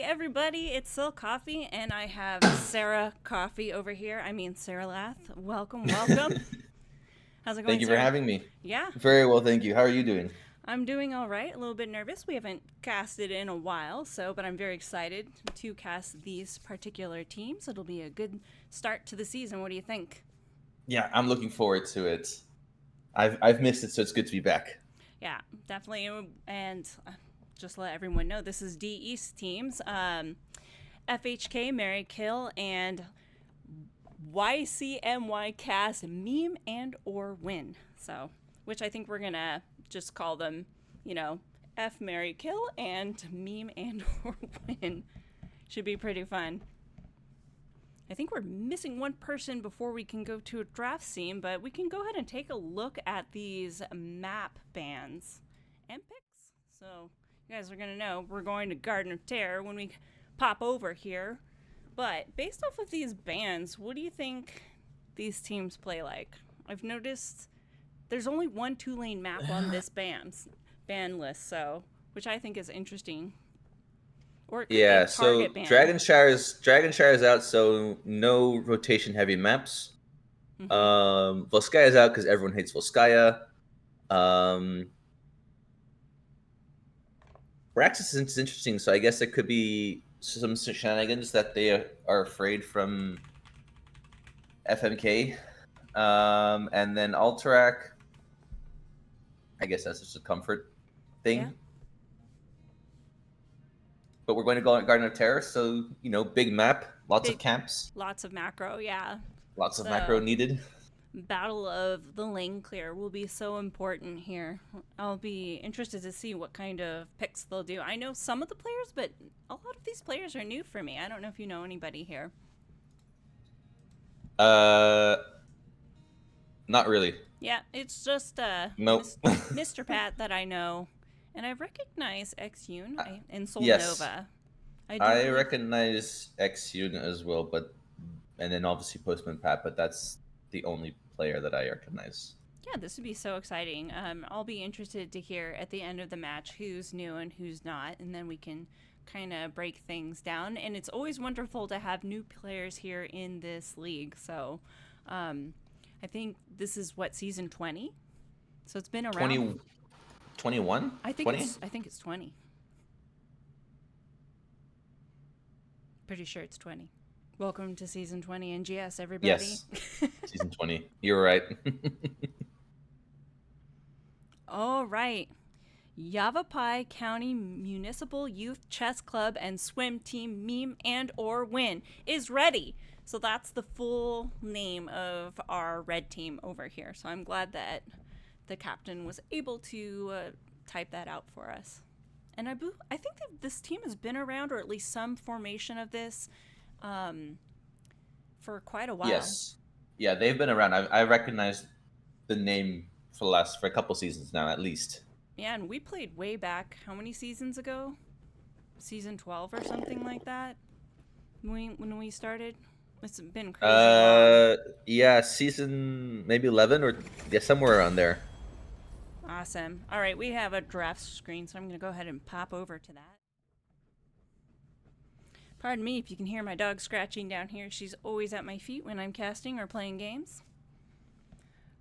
everybody, it's Sil Coffee, and I have Sarah Coffee over here. Serelath. Welcome, welcome. How's it Thank going, you for Sarah? having me. Yeah, Very well, thank you. How are you doing? I'm doing all right. A little bit nervous. We haven't casted in a while, but I'm very excited to cast these particular teams. It'll be a good start to the season. What do you think? Yeah, I'm looking forward to it. I've missed it, so it's good to be back. Yeah, definitely. And just let everyone know, this is D East teams. FHK, Mary Kill, and YCMYCAST, meme and or win. So, which I think we're gonna just call them, F Mary Kill and meme and or win. Should be pretty fun. I think we're missing one person before we can go to a draft scene, but we can go ahead and take a look at these map bans and picks. So you guys are gonna know we're going to Garden of Terror when we pop over here. But based off of these bans, what do you think these teams play like? I've noticed there's only one 2-lane map on this ban list, so which I think is interesting. Or it could be a Yeah, so target ban. Dragonshire's out, so no rotation heavy maps. Mm-hmm. Volskaya's out because everyone hates Volskaya. Um, Praxis is interesting, so I guess it could be some shenanigans that they are afraid from FMK. And then Alterac, I guess that's just a comfort Yeah. thing. But we're going to go on Garden of Terror, so big map, lots of Big, camps, lots of macro, yeah. lots of macro So, needed. battle of the lane clear will be so important here. I'll be interested to see what kind of picks they'll do. I know some of the players, but a lot of these players are new for me. I don't know if you know anybody here. Uh, Not really. Yeah, it's just Nope. Mr. Pat that I know, and I recognize XYun and Soul Yes, Nova. I do I believe. recognize Xune as well, and then obviously Postman Pat, but that's the only player that I recognize. Yeah, this would be so exciting. I'll be interested to hear at the end of the match who's new and who's not, and then we can kind of break things down. And it's always wonderful to have new players here in this league. So, um, I think this is what season 20. So it's been around. 20, 21? 20? I think it's 20. Pretty sure it's 20. Welcome to season 20 NGS, everybody. Yes, season 20. You're right. All right. Yavapai County Municipal Youth Chess Club and Swim Team meme and or win is ready. So that's the full name of our red team over here. So I'm glad that the captain was able to type that out for us. And I think that this team has been around, or at least some formation of this, for quite a while. Yes. Yeah, they've been around. I recognize the name for a couple seasons now, at least. Yeah, and we played way back. How many seasons ago? Season 12 or something like that. When we started, it's been crazy long. Uh, yeah, season maybe 11 or yeah, somewhere around there. Awesome. All right, we have a draft screen, so I'm going to go ahead and pop over to that. Pardon me if you can hear my dog scratching down here. She's always at my feet when I'm casting or playing games.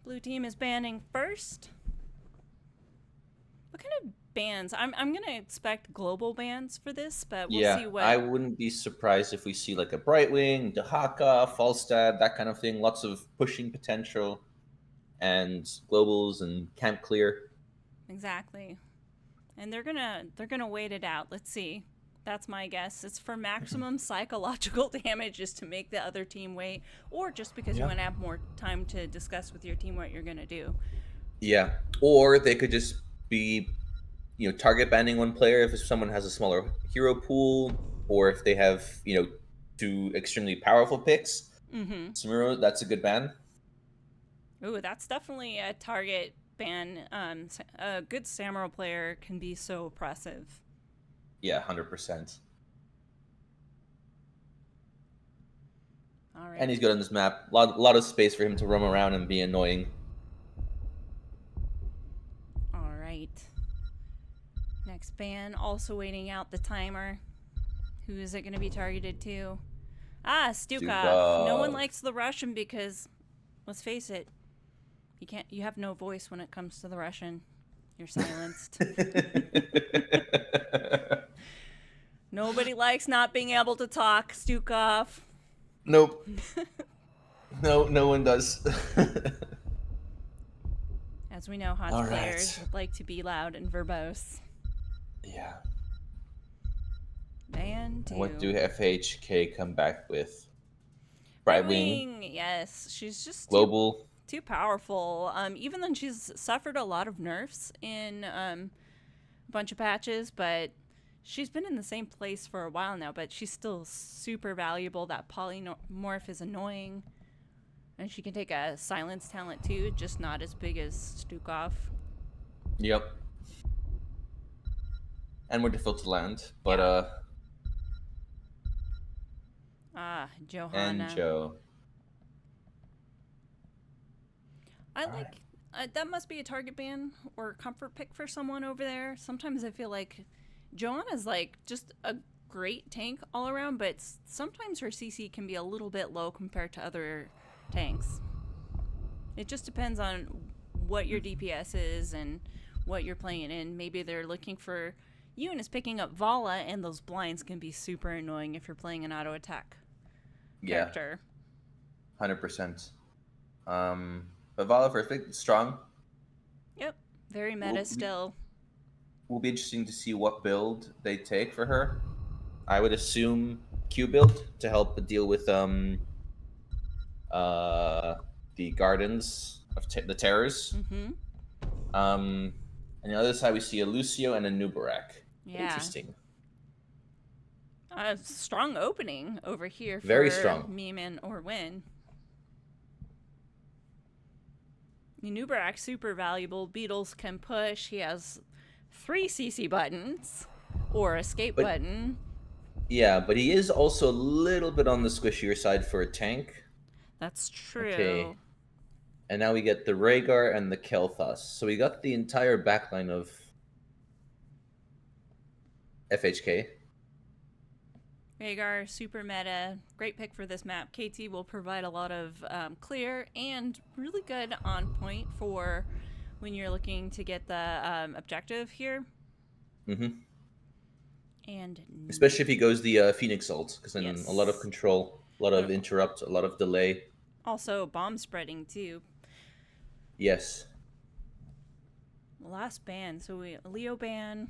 Blue team is banning first. What kind of bans? I'm going to expect global bans for this, but we'll Yeah, see what. I wouldn't be surprised if we see like a Brightwing, Dahaka, Falstad, that kind of thing. Lots of pushing potential and globals and camp clear. Exactly. And they're gonna wait it out. Let's see. That's my guess. It's for maximum psychological damage, just to make the other team wait, or just because you Yeah. want to have more time to discuss with your team what you're gonna do. Yeah, or they could just be, target banning one player if someone has a smaller hero pool, or if they have, two extremely powerful picks. Mm-hmm. Samuro, that's a good ban. Ooh, that's definitely a target ban. A good samurai player can be so oppressive. Yeah, 100%. All And right. he's good on this map. Lot of space for him to roam around and be annoying. All right. Next ban, also waiting out the timer. Who is it going to be targeted to? Ah, Stukov. No one Stukov. likes the Russian because, let's face it, you have no voice when it comes to the Russian. You're silenced. Nobody likes not being able to talk, Stukov. Nope. No one does. As we know, Hodge players like to be loud and verbose. Yeah. Van 2. What do FHK come back with? Brightwing, yes. She's just global. Too powerful. Even though she's suffered a lot of nerfs in a bunch of patches, but she's been in the same place for a while now, but she's still super valuable. That polymorph is annoying. And she can take a silence talent too, just not as big as Stukov. Yep. And more difficult to land, but Johanna. And Joe. I like that must be a target ban or comfort pick for someone over there. Sometimes I feel like Johanna's like just a great tank all around, but sometimes her CC can be a little bit low compared to other tanks. It just depends on what your DPS is and what you're playing in. Maybe they're looking for Yoon is picking up Vala, and those blinds can be super annoying if you're playing an auto attack character. 100%. But Vala first pick, strong. Yep, very meta still. Will be interesting to see what build they take for her. I would assume Q build to help deal with the Gardens of the Terrors. Mm-hmm. On the other side, we see a Lucio and a Nubarak. Yeah. Interesting. Strong opening over here for Very strong. Meme and or Win. Nubarak super valuable. Beetles can push. He has 3 CC buttons or escape button. Yeah, but he is also a little bit on the squishier side for a tank. That's true. Okay. And now we get the Rhaegar and the Kel'Thas. So we got the entire backline of FHK. Rhaegar, super meta. Great pick for this map. KT will provide a lot of clear and really good on point for when you're looking to get the objective here. Mm-hmm. And especially if he goes the Phoenix ult, because then a lot of control, a lot of interrupt, a lot of delay. Also bomb spreading too. Yes. Last ban. So Leo ban.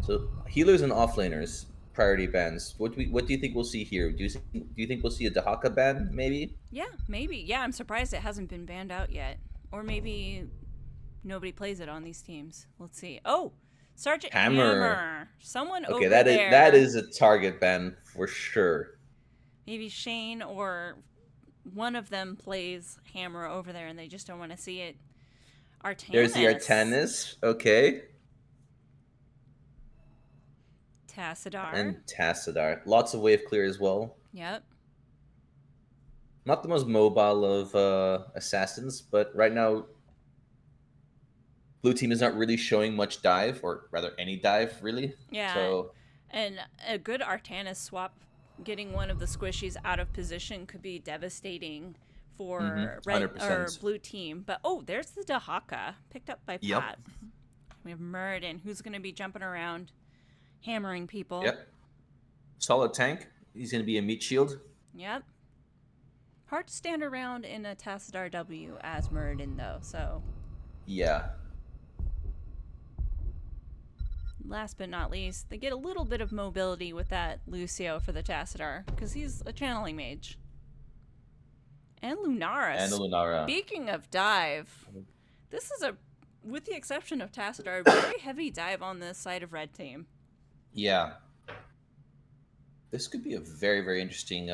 So healers and offlaners priority bans. What do you think we'll see here? Do you think we'll see a Dahaka ban maybe? Yeah, maybe. Yeah, I'm surprised it hasn't been banned out yet. Or maybe nobody plays it on these teams. Let's see. Oh, Sergeant Hammer. Someone over there. Okay, that is a target ban for sure. Maybe Shane or one of them plays Hammer over there and they just don't want to see it. Artanis. There's the Artanis. Okay. Tassadar. And Tassadar. Lots of wave clear as well. Yep. Not the most mobile of assassins, but right now Blue team is not really showing much dive, or rather any dive, really. Yeah. So, and a good Artanis swap, getting one of the squishies out of position could be devastating for red or blue team. But there's the Dahaka picked up by Pat. We have Muradin, who's going to be jumping around, hammering people. Yep. Solid tank. He's going to be a meat shield. Yep. Hard to stand around in a Tassadar W as Muradin, though. So. Yeah. Last but not least, they get a little bit of mobility with that Lucio for the Tassadar, because he's a channeling mage. And Lunara. Speaking of dive, this is with the exception of Tassadar, very heavy dive on this side of red team. Yeah. This could be a very, very interesting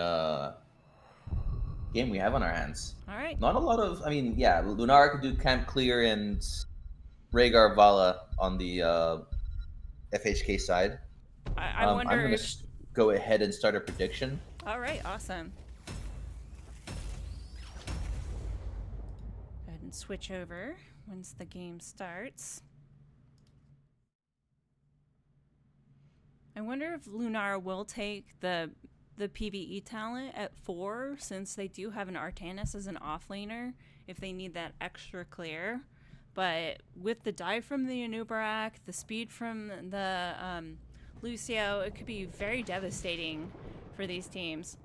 game we have on our hands. All right. Not a lot of, Lunara could do camp clear and Rhaegar Vala on the FHK side. I wonder. I'm going to go ahead and start a prediction. All right, awesome. Go ahead and switch over once the game starts. I wonder if Lunara will take the PvE talent at 4, since they do have an Artanis as an offlaner if they need that extra clear. But with the dive from the Anubarak, the speed from the Lucio, it could be very devastating for these teams.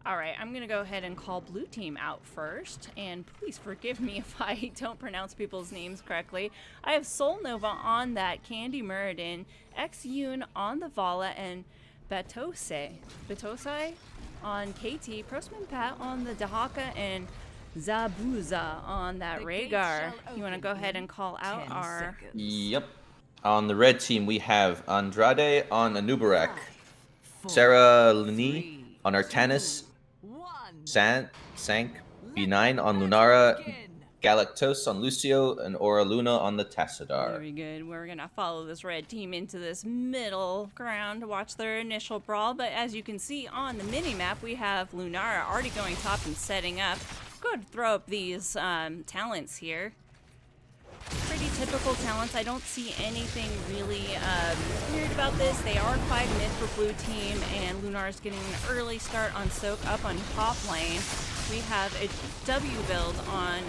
All right, I'm going to go ahead and call blue team out first, and please forgive me if I don't pronounce people's names correctly. I have Soul Nova on that Candy Muradin, X-Yun on the Vala, and Batosai on KT, Prosman Pat on the Dahaka, and Zabuza on that Rhaegar. You want to go ahead and call out our... Yep. On the red team, we have Andrade on Anubarak, Serelath on Artanis, Sank, B9 on Lunara, Galactos on Lucio, and Aura Luna on the Tassadar. Very good. We're going to follow this red team into this middle ground to watch their initial brawl. But as you can see on the mini-map, we have Lunara already going top and setting up. Go ahead and throw up these talents here. Pretty typical talents. I don't see anything really weird about this. They are 5 mid for blue team, and Lunar's getting an early start on Soak up on top lane. We have a W build on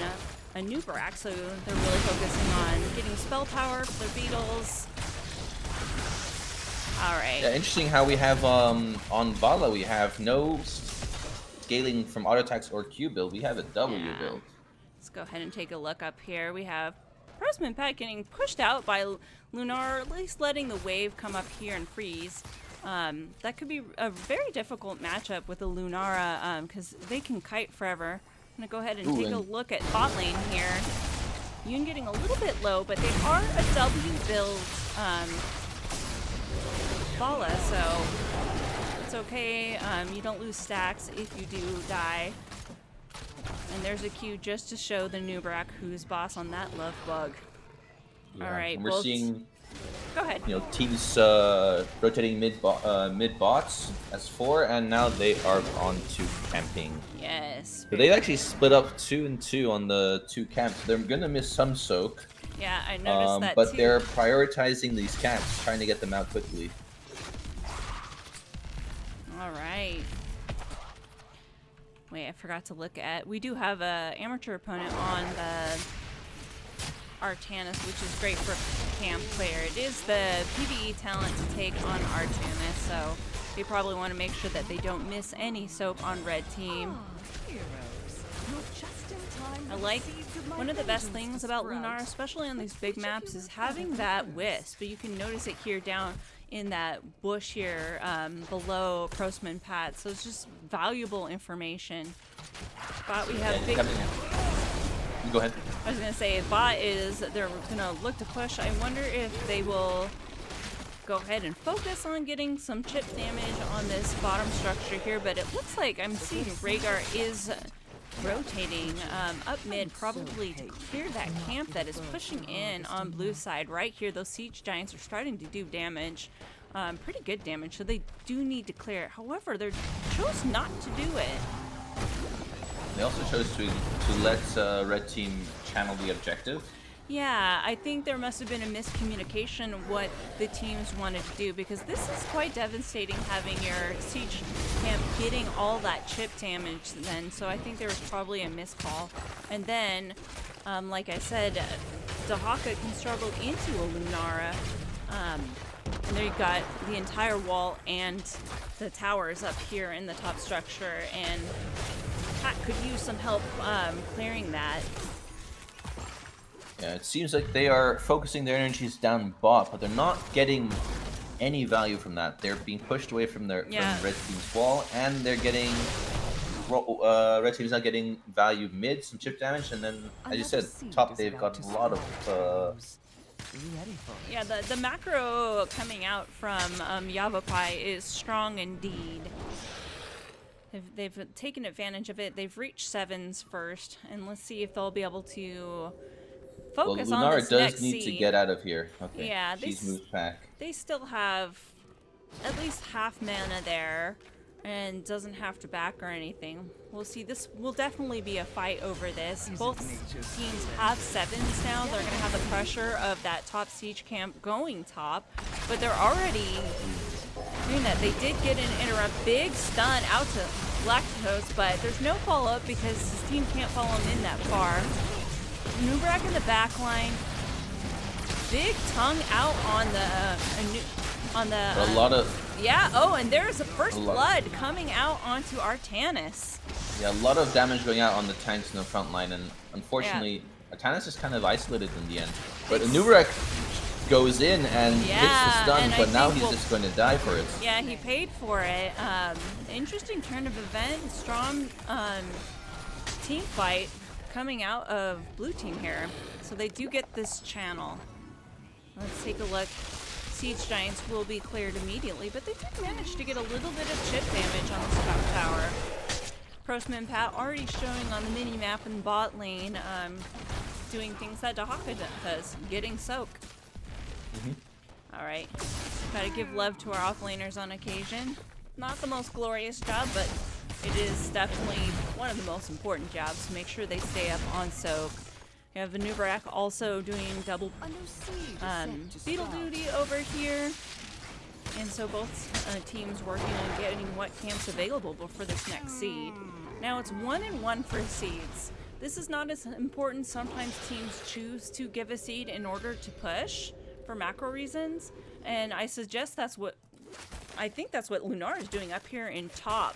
Anubarak, so they're really focusing on getting spell power for their beetles. All right. Yeah, interesting how we have on Vala, we have no scaling from auto attacks or Q build. We have a W build. Let's go ahead and take a look up here. We have Prosman Pat getting pushed out by Lunar, at least letting the wave come up here and freeze. That could be a very difficult matchup with the Lunara because they can kite forever. I'm going to go ahead and take a look at bot lane here. Yoon getting a little bit low, but they are a W build Vala, so it's okay. You don't lose stacks if you do die. And there's a Q just to show the Anubarak who's boss on that love bug. Yeah. All right, and we're seeing, go ahead. Teams rotating mid bots as 4, and now they are on to camping. Yes. So they actually split up 2 and 2 on the 2 camps. They're gonna miss some soak. Yeah, I noticed that but too. they're prioritizing these camps, trying to get them out quickly. All right. Wait, I forgot to look at... We do have a amateur opponent on the Artanis, which is great for camp player. It is the PvE talent to take on Artanis, so they probably want to make sure that they don't miss any soap on red team. I like... One of the best things about Lunar, especially on these big maps, is having that wisp. But you can notice it here down in that bush here below Prosman Pat, so it's just valuable information. Bot, we have big... Go ahead. I was gonna say, bot is, they're gonna look to push. I wonder if they will go ahead and focus on getting some chip damage on this bottom structure here, but it looks like I'm seeing Rhaegar is rotating up mid, probably to clear that camp that is pushing in on blue side. Right here, those siege giants are starting to do damage, pretty good damage, so they do need to clear it. However, they chose not to do it. They also chose to let red team channel the objective. Yeah, I think there must have been a miscommunication of what the teams wanted to do, because this is quite devastating having your siege camp getting all that chip damage then, so I think there was probably a miscall. And then, like I said, Dahaka can struggle into a Lunara, and there you got the entire wall and the towers up here in the top structure, and Pat could use some help clearing that. Yeah, it seems like they are focusing their energies down bot, but they're not getting any value from that. They're being pushed away from their from red team's wall, and they're getting red team's not getting value mid, some chip damage, and then, as you said, top they've got a lot of. Yeah, the macro coming out from Yavapai is strong indeed. They've taken advantage of it. They've reached 7s first, and let's see if they'll be able to focus on this next does need to get out of here. Okay. Yeah, she's moved back. They still have at least half mana there, and doesn't have to back or anything. We'll see. This will definitely be a fight over this. Both teams have 7s now. They're going to have the pressure of that top siege camp going top, but they're already screen that they did get an interrupt. Big stun out to Lactose, but there's no follow-up because his team can't follow him in that far. Nubarak in the back line. Big tongue out on the a lot of and there's a first blood coming out onto Artanis. Yeah, a lot of damage going out on the tanks in the front line, and unfortunately Artanis is kind of isolated in the end. But Nubarak goes in and hits the stun, but now he's just going to die for it. Yeah, he paid for it. Interesting turn of event. Strong team fight coming out of blue team here. So they do get this channel. Let's take a look. Siege Giants will be cleared immediately, but they did manage to get a little bit of chip damage on the scout tower. Prostman Pat already showing on the mini-map in bot lane, doing things that Dahaka does, getting soak. Alright, gotta give love to our offlaners on occasion. Not the most glorious job, but it is definitely one of the most important jobs to make sure they stay up on soak. We have Nubarak also doing double beetle duty over here. And so both teams working on getting what camps available for this next seed. Now it's 1-1 for seeds. This is not as important. Sometimes teams choose to give a seed in order to push for macro reasons. And I suggest I think that's what Lunar is doing up here in top.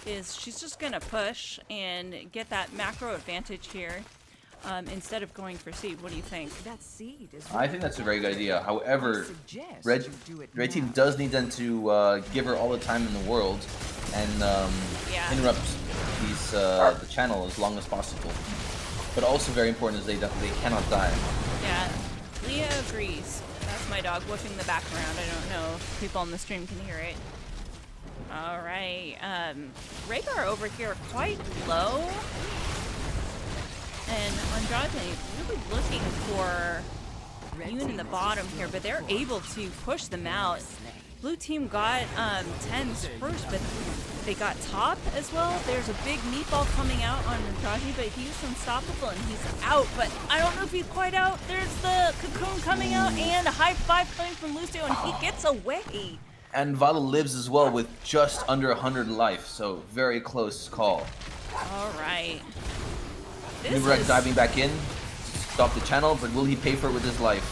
Is she's just gonna push and get that macro advantage here. Instead of going for seed. What do you think? I think that's a very good idea. However, Red Team does need them to give her all the time in the world and interrupt the channel as long as possible. But also very important is they cannot die. Yeah, Leah agrees. That's my dog woofing the background. I don't know if people on the stream can hear it. All right, Rhaegar over here quite low. And Andrade really looking for Yoon in the bottom here, but they're able to push them out. Blue team got 10s first, but they got top as well. There's a big meatball coming out on Andrade, but he's unstoppable and he's out. But I don't know if he's quite out. There's the cocoon coming out and a high five coming from Lucio, and he gets away. And Vala lives as well with just under 100 life, so very close call. All right. Nubarak diving back in to stop the channel, but will he pay for it with his life?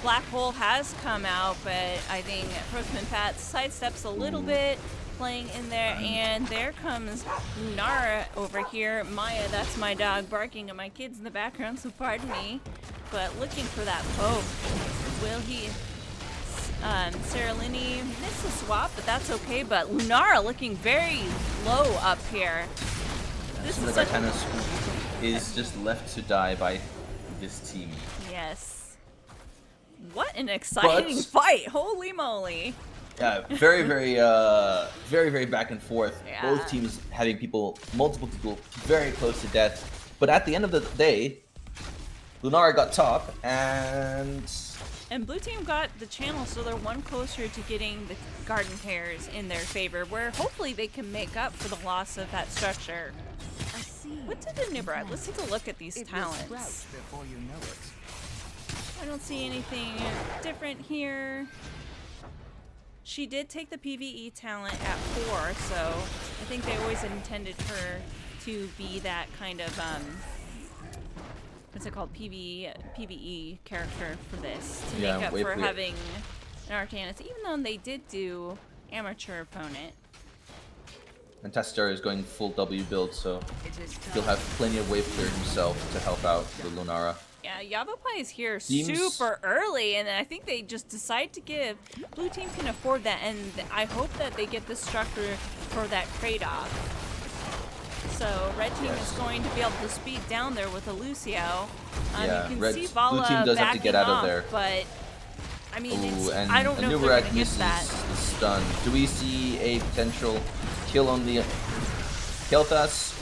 Black Hole has come out, but I think Prostman Pat sidesteps a little bit, playing in there, and there comes Lunara over here. Maya, that's my dog, barking at my kids in the background, so pardon me. But looking for that poke. Will he? Serelath missed the swap, but that's okay. But Lunara looking very low up here. This is is just left to die by this team. Yes. What an exciting fight! Holy moly! Yeah, very, very back and forth. Yeah. Both teams having multiple people very close to death. But at the end of the day, Lunara got top, and blue team got the channel, so they're one closer to getting the garden pairs in their favor, where hopefully they can make up for the loss of that structure. What did the Nubarak? Let's take a look at these talents. I don't see anything different here. She did take the PvE talent at 4, so I think they always intended her to be that kind of what's it called, PvE character for this, to make up for having an Artanis, even though they did do amateur opponent. And Tastar is going full W build, so he'll have plenty of wave clear himself to help out the Lunara. Yeah, Yavapai is here super early, and I think they just decide to give. Blue team can afford that, and I hope that they get the structure for that trade-off. So red team is going to be able to speed down there with a Lucio. You can see Vala blue team does have to get out of there, but I mean, I don't know if they're gonna get that. The stun. Do we see a potential kill on the Kel'Thas?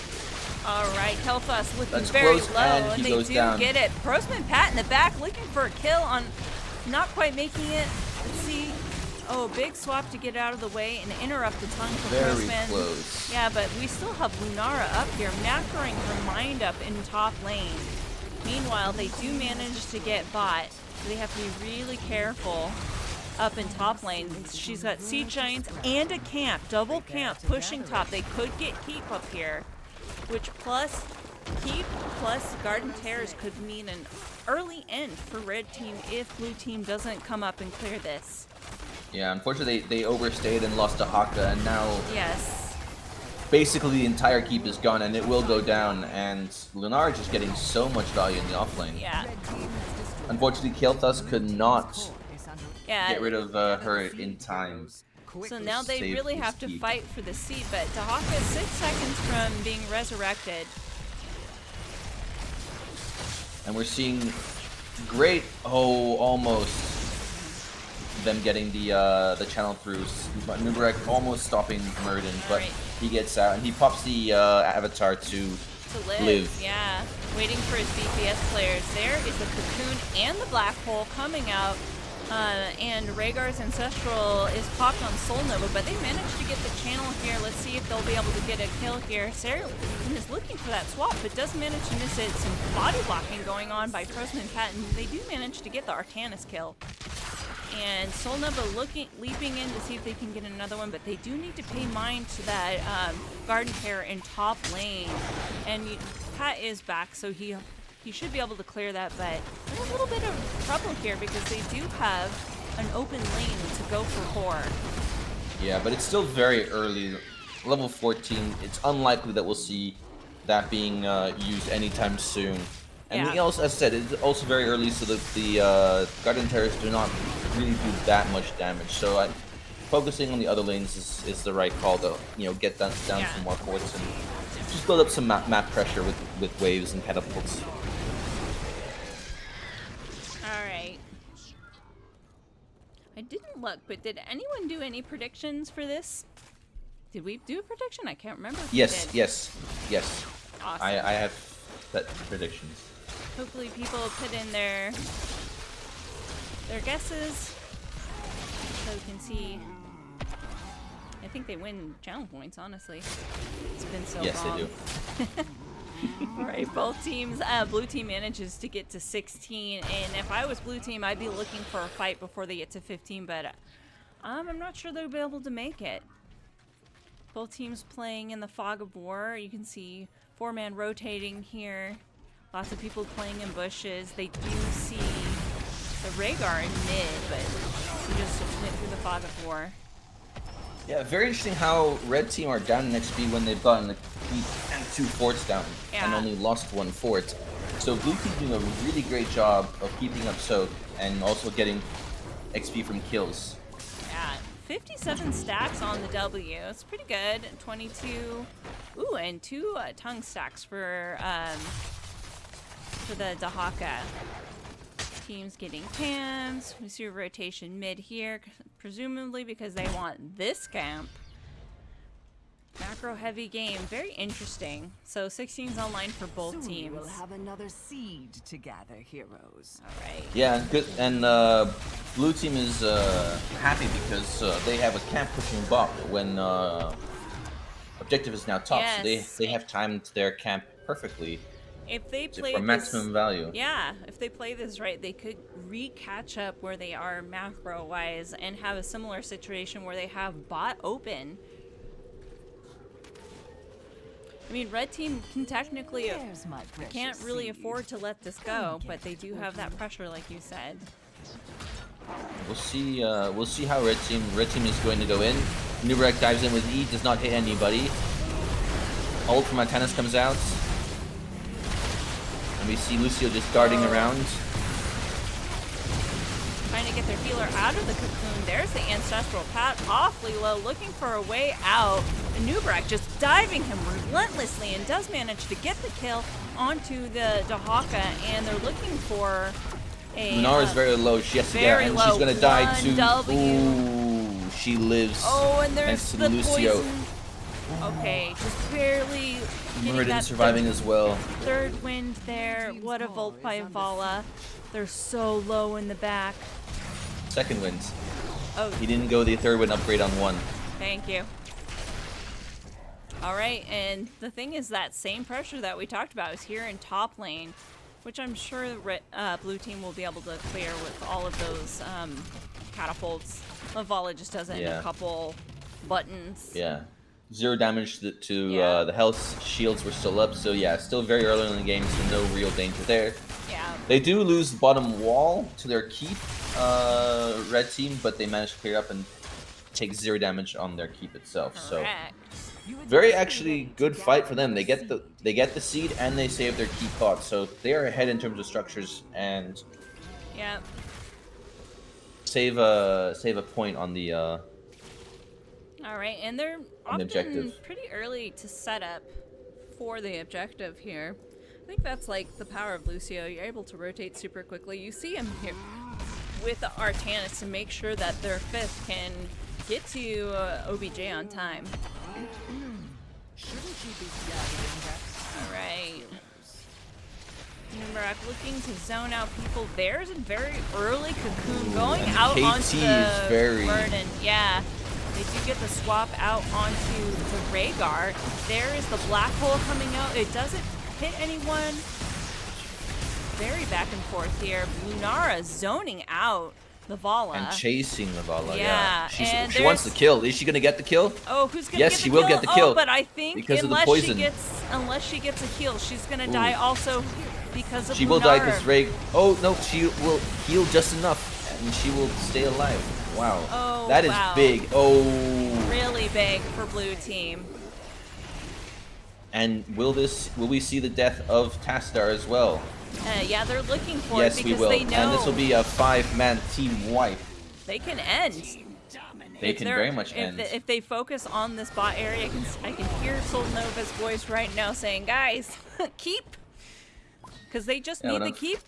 Alright, Kel'Thas looking very low, and they do get it. Prostman Pat in the back looking for a kill on not quite making it. Let's see. Oh, big swap to get out of the way and interrupt the tongue from Prostman. Very close. Yeah, but we still have Lunara up here, macroing her mind up in top lane. Meanwhile, they do manage to get bot, so they have to be really careful up in top lane. She's got Siege Giants and a camp, double camp, pushing top. They could get keep up here, which plus keep plus Garden Terrors could mean an early end for red team if blue team doesn't come up and clear this. Yeah, unfortunately they overstayed and lost to Haka, and now Yes. basically the entire keep is gone, and it will go down, and Lunar is just getting so much value in the offlane. Yeah. Unfortunately, Kael'thas could not Yeah. get rid of her in time. So now they Save really his have to keep. fight for the seat, but Dahaka is 6 seconds from being resurrected. And we're seeing great, almost them getting the channel through. Nubarek almost stopping Murden, but Right. he gets out and he pops the avatar to live. Yeah. Waiting for his DPS players. There is the Cocoon and the Black Hole coming out. And Rhaegar's Ancestral is popped on Soul Nova, but they managed to get the channel here. Let's see if they'll be able to get a kill here. Serelath is looking for that swap, but does manage to miss it. Some body blocking going on by Frozen and Cat, and they do manage to get the Arcanus kill. And Soul Nova leaping in to see if they can get another one, but they do need to pay mind to that Garden Terror in top lane. And Cat is back, so he should be able to clear that, but they're a little bit of trouble here because they do have an open lane to go for 4. Yeah, but it's still very early. Level 14, it's unlikely that we'll see that being used anytime soon. And Yeah. also, as I said, it's also very early, so that the Garden Terrors do not really do that much damage. So focusing on the other lanes is the right call to get down Yeah. some more forts and just build up some map pressure with waves and catapults. Alright. I didn't look, but did anyone do any predictions for this? Did we do a prediction? I can't remember if we Yes, did. yes. Awesome. I have set predictions. Hopefully people put in their guesses so we can see. I think they win channel points, honestly. It's been so Yes, long. they do. Right, both teams. Blue team manages to get to 16, and if I was blue team, I'd be looking for a fight before they get to 15, but I'm not sure they'll be able to make it. Both teams playing in the fog of war. You can see 4-man rotating here. Lots of people playing in bushes. They do see the Rhaegar in mid, but he just went through the fog of war. Yeah, very interesting how red team are down in XP when they've gotten the keep and 2 forts down and Yeah. only lost 1 fort. So blue team doing a really great job of keeping up soak and also getting XP from kills. Yeah, 57 stacks on the W. It's pretty good. 22. Ooh, and 2 tongue stacks for the Dahaka. Teams getting cams. We see a rotation mid here, presumably because they want this camp. Macro heavy game, very interesting. So 16's online for both Soon teams. we'll have another seed to gather, heroes. All right. Yeah, and good. And blue team is happy because they have a camp pushing bot when objective is now top, Yes. so they have timed their camp perfectly If they play for maximum value. Yeah, if they play this right, they could catch up where they are macro-wise and have a similar situation where they have bot open. I mean, red team can technically There's my precious can't really seed. afford to let this go, but they do have that pressure, like you said. We'll see. We'll see how red team is going to go in. Nubarek dives in with E, does not hit anybody. Ult from Arcanus comes out, and we see Lucio just darting around. Trying to get their healer out of the cocoon. There's the Ancestral Pat, awfully low, looking for a way out. And Nubarek just diving him relentlessly and does manage to get the kill onto the Dahaka, and they're looking for a... Lunar is very low. She has to get very out, and low. she's gonna die too. 1W. Ooh, she lives. Oh, and there's thanks to the Lucio. poison. Okay, just barely getting Murden that surviving as well. third wind there. What a volt by Vala. They're so low in the back. Second wind. Oh, He didn't go the third wind upgrade on 1. thank you. All right, and the thing is that same pressure that we talked about is here in top lane, which I'm sure the blue team will be able to clear with all of those catapults. Lavala just does it in a couple buttons. Yeah. 0 damage to Yeah. the health shields were still up, so yeah, still very early in the game, so no real danger there. Yeah. They do lose the bottom wall to their keep, red team, but they managed to clear up and take 0 damage on their keep itself. Correct. So very actually good fight for them. They get the seed and they save their keep pot, so they are ahead in terms of structures and save a point on the all right, and they're often objective. pretty early to set up for the objective here. I think that's like the power of Lucio. You're able to rotate super quickly. You see him here with the Artanis to make sure that their 5th can get to OBJ on time. Shouldn't you be gathering that? All right. Nubarak looking to zone out people. There's a very early cocoon going out KT onto the is very... Burden. Yeah. They do get the swap out onto the Rhaegar. There is the black hole coming out. It doesn't hit anyone. Very back and forth here. Lunara zoning out the Vala. And chasing the Vala, Yeah. She wants the kill. Is she going to get the kill? Oh, who's gonna yes, get the she kill? will get the kill. Oh, but I think because unless of the poison. unless she gets a heal, she's gonna die also because of She will die because Lunara. Ray. Oh no, she will heal just enough, and she will stay alive. Wow. Oh, that is wow. big. Oh. Really big for blue team. And will we see the death of Tastar as well? Yeah, they're looking for Yes, it we because will. they know And this will be a 5-man team wipe. they can end. They can very much end. If they focus on this bot area, I can hear Solnova's voice right now saying, "Guys, keep," because they just need the keep.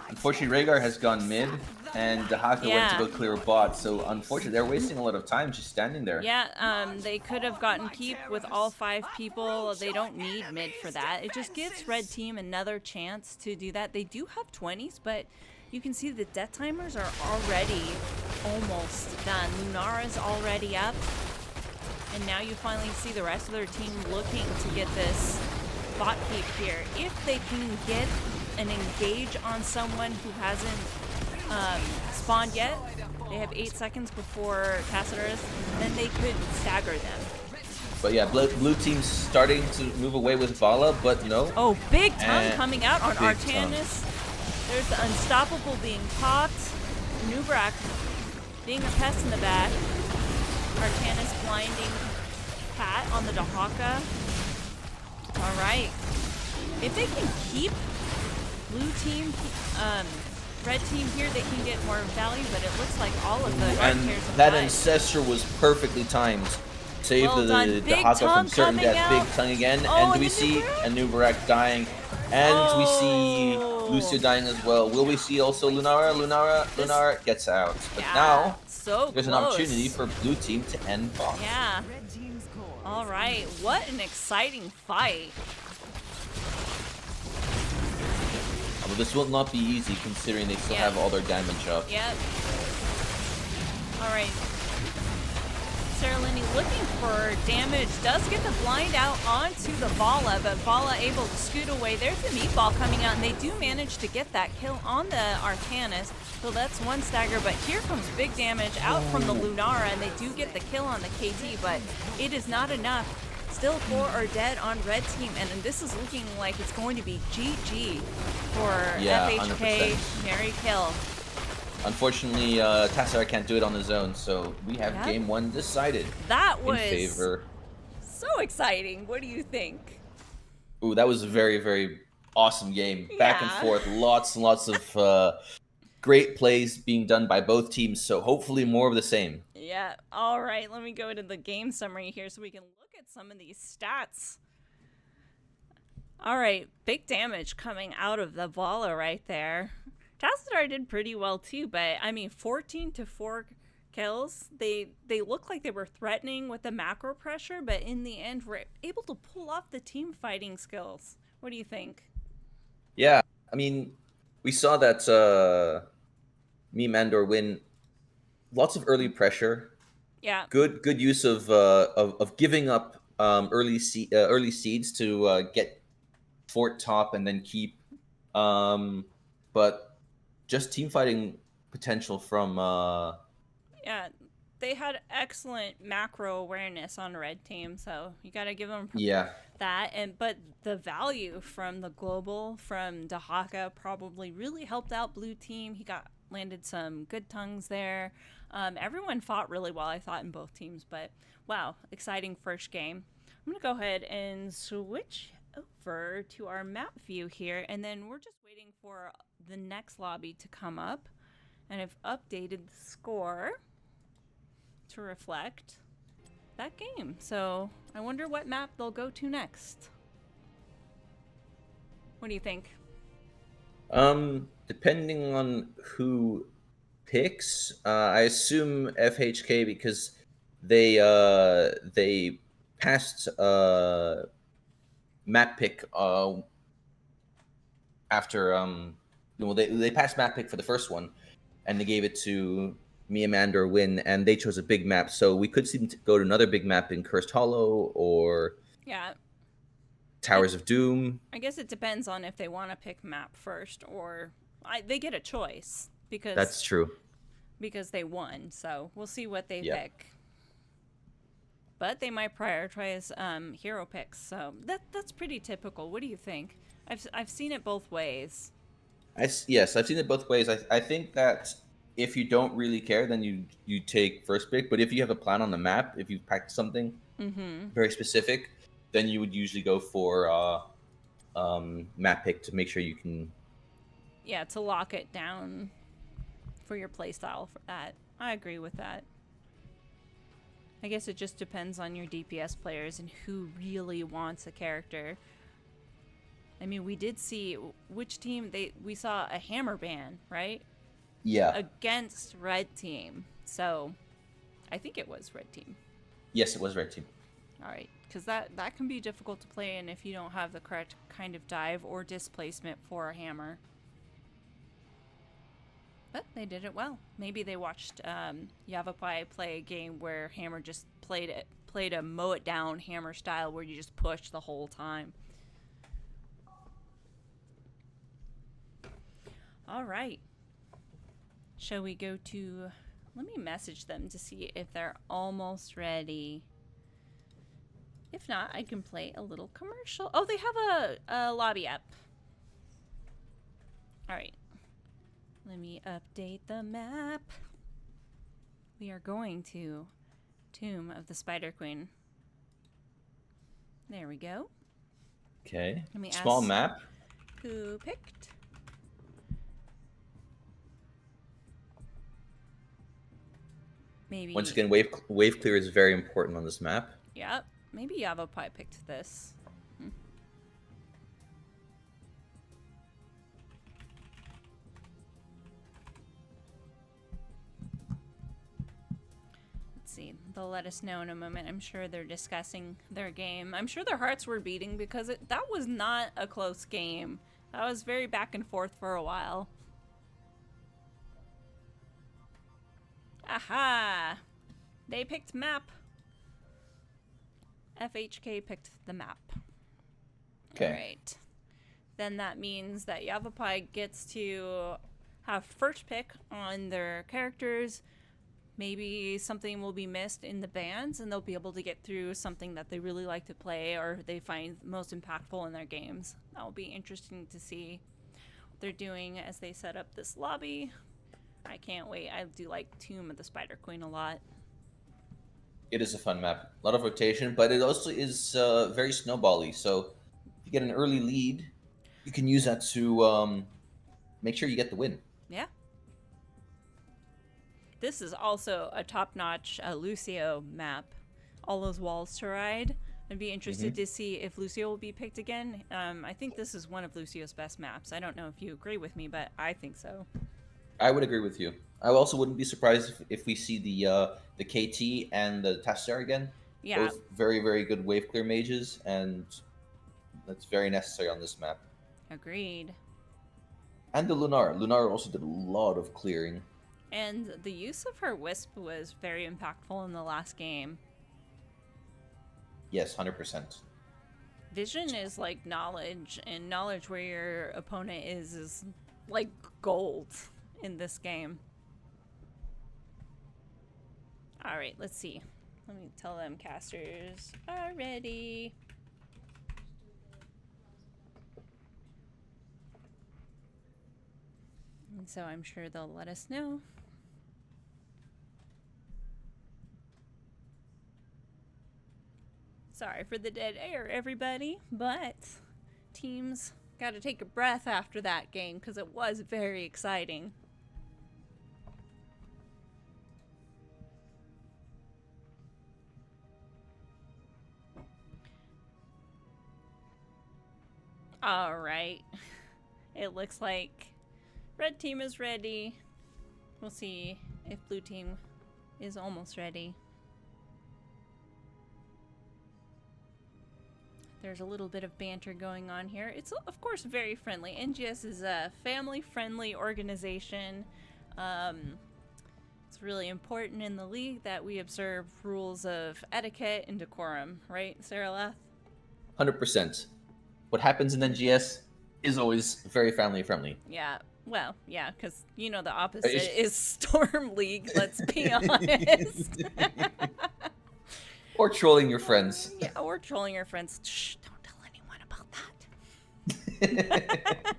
Unfortunately, Rhaegar has gone mid, and Dahaka went to go clear a bot. So unfortunately, they're wasting a lot of time just standing there. Yeah, they could have gotten keep with all 5 people. They don't need mid for that. It just gives red team another chance to do that. They do have 20s, but you can see the death timers are already almost done. Lunara's already up, and now you finally see the rest of their team looking to get this bot keep here. If they can get an engage on someone who hasn't spawned yet, they have 8 seconds before Tacitus, then they could stagger them. But yeah, blue team's starting to move away with Vala, but no. Oh, big tongue coming out on big Artanis. There's the Unstoppable being popped. Nubrak being a pest in the back. Artanis blinding Pat on the Dahaka. All right. If they can keep blue team, red team here, they can get more value, but it looks like all of the And that Ancestor was perfectly timed. Save Well done. the Big Haka tongue from certain coming death. out. Big tongue again. Oh, and do and we the see Nubarak? Nubarak dying? And we see Oh. Lucio dying as well. Will we see also Lunara? Lunara gets out. But Yeah, now so there's an close. opportunity for blue team to end boss. Yeah. Red team's core. All right. What an exciting fight. Well, this will not be easy considering they still have all their damage up. Yep. All right. Serelath looking for damage, does get the blind out onto the Vala, but Vala able to scoot away. There's the meatball coming out, and they do manage to get that kill on the Artanis. So that's one stagger, but here comes big damage out from the Lunara, and they do get the kill on the KT, but it is not enough. Still 4 are dead on red team, and this is looking like it's going to be GG for FHK 100%. Mary Kill. Unfortunately, Tassar can't do it on his own, so we have game 1 decided That was in favor. so exciting. What do you think? Ooh, that was a very, very awesome game. Back and forth, lots and lots of great plays being done by both teams, so hopefully more of the same. Yeah, all right. Let me go to the game summary here so we can look at some of these stats. All right, big damage coming out of the Vala right there. Tassadar did pretty well too, but I mean 14 to 4 kills. They look like they were threatening with the macro pressure, but in the end were able to pull off the team fighting skills. What do you think? Yeah, I mean, we saw that Andor win lots of early pressure. Yeah. Good use of giving up early seeds to get fort top and then keep but just team fighting potential from. Yeah, they had excellent macro awareness on red team, so you got to give them Yeah. that. But the value from the global from Dahaka probably really helped out blue team. He landed some good tongues there. Everyone fought really well, I thought, in both teams. But wow, exciting first game. I'm gonna go ahead and switch over to our map view here, and then we're just waiting for the next lobby to come up, and I've updated the score to reflect that game. So I wonder what map they'll go to next. What do you think? Depending on who picks, I assume FHK because they passed map pick after well they passed map pick for the first one, and they gave it to me and Andor win, and they chose a big map, so we could see them go to another big map in Cursed Hollow or Yeah, Towers of Doom. I guess it depends on if they want to pick map first or they get a choice That's true. because they won. So we'll see what they Yeah. pick. But they might prioritize hero picks, so that's pretty typical. What do you think? I've seen it both ways. Yes, I've seen it both ways. I think that if you don't really care, then you take first pick. But if you have a plan on the map, if you've practiced something very specific, then you would usually go for map pick to make sure you can. Yeah, to lock it down for your playstyle for that. I agree with that. I guess it just depends on your DPS players and who really wants a character. I mean, we did see which team we saw a hammer ban, right? Yeah. Against red team. So, I think it was red team. Yes, it was red team. All right, because that can be difficult to play in if you don't have the correct kind of dive or displacement for a hammer. But they did it well. Maybe they watched Yavapai play a game where hammer just played a mow it down hammer style where you just push the whole time. All right. Shall we go to... Let me message them to see if they're almost ready. If not, I can play a little commercial. Oh, they have a lobby app. All right. Let me update the map. We are going to Tomb of the Spider Queen. There we go. Okay. Let me Small ask map. who picked. Maybe. Once again, wave clear is very important on this map. Yeah. Maybe Yavapai picked this. Let's see. They'll let us know in a moment. I'm sure they're discussing their game. I'm sure their hearts were beating because that was not a close game. That was very back and forth for a while. Aha! They picked map. FHK picked the map. Okay. Alright. Then that means that Yavapai gets to have first pick on their characters. Maybe something will be missed in the bans and they'll be able to get through something that they really like to play or they find most impactful in their games. That will be interesting to see what they're doing as they set up this lobby. I can't wait. I do like Tomb of the Spider Queen a lot. It is a fun map. A lot of rotation, but it also is very snowbally. So if you get an early lead, you can use that to make sure you get the win. Yeah. This is also a top-notch Lucio map. All those walls to ride. I'd be interested to see if Lucio will be picked again. I think this is one of Lucio's best maps. I don't know if you agree with me, but I think so. I would agree with you. I also wouldn't be surprised if we see the KT and the Tasser again. Yeah. Both very, very good wave clear mages, and that's very necessary on this map. Agreed. And the Lunar. Lunar also did a lot of clearing. And the use of her Wisp was very impactful in the last game. Yes, 100%. Vision is like knowledge, and knowledge where your opponent is like gold in this game. All right, let's see. Let me tell them casters are ready. And so I'm sure they'll let us know. Sorry for the dead air, everybody, but teams got to take a breath after that game because it was very exciting. All right. It looks like red team is ready. We'll see if blue team is almost ready. There's a little bit of banter going on here. It's, of course, very friendly. NGS is a family-friendly organization. It's really important in the league that we observe rules of etiquette and decorum, right, Serelath? 100%. What happens in NGS is always very family-friendly. Yeah. Well, yeah, because, you know, the opposite is Storm League, let's be honest. Or trolling your friends. Yeah, or trolling your friends. Shh, don't tell anyone about that.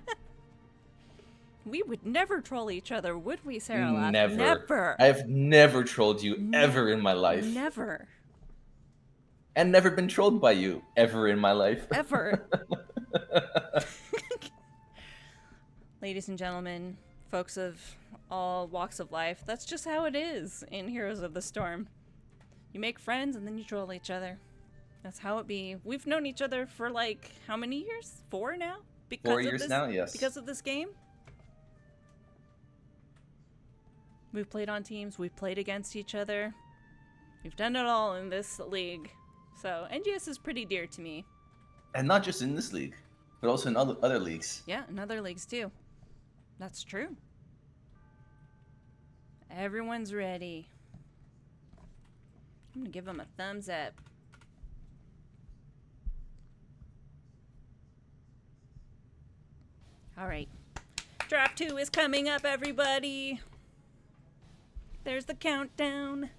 We would never troll each other, would we, Serelath? Never. I've never trolled you ever in my life. Never. And never been trolled by you ever in my life. Ever. Ladies and gentlemen, folks of all walks of life, that's just how it is in Heroes of the Storm. You make friends and then you troll each other. That's how it be. We've known each other for like how many years? 4 now? 4 years now, yes. Because of this game? We've played on teams. We've played against each other. We've done it all in this league. So NGS is pretty dear to me. And not just in this league, but also in other leagues. Yeah, in other leagues too. That's true. Everyone's ready. I'm gonna give them a thumbs up. All right. Draft 2 is coming up, everybody. There's the countdown.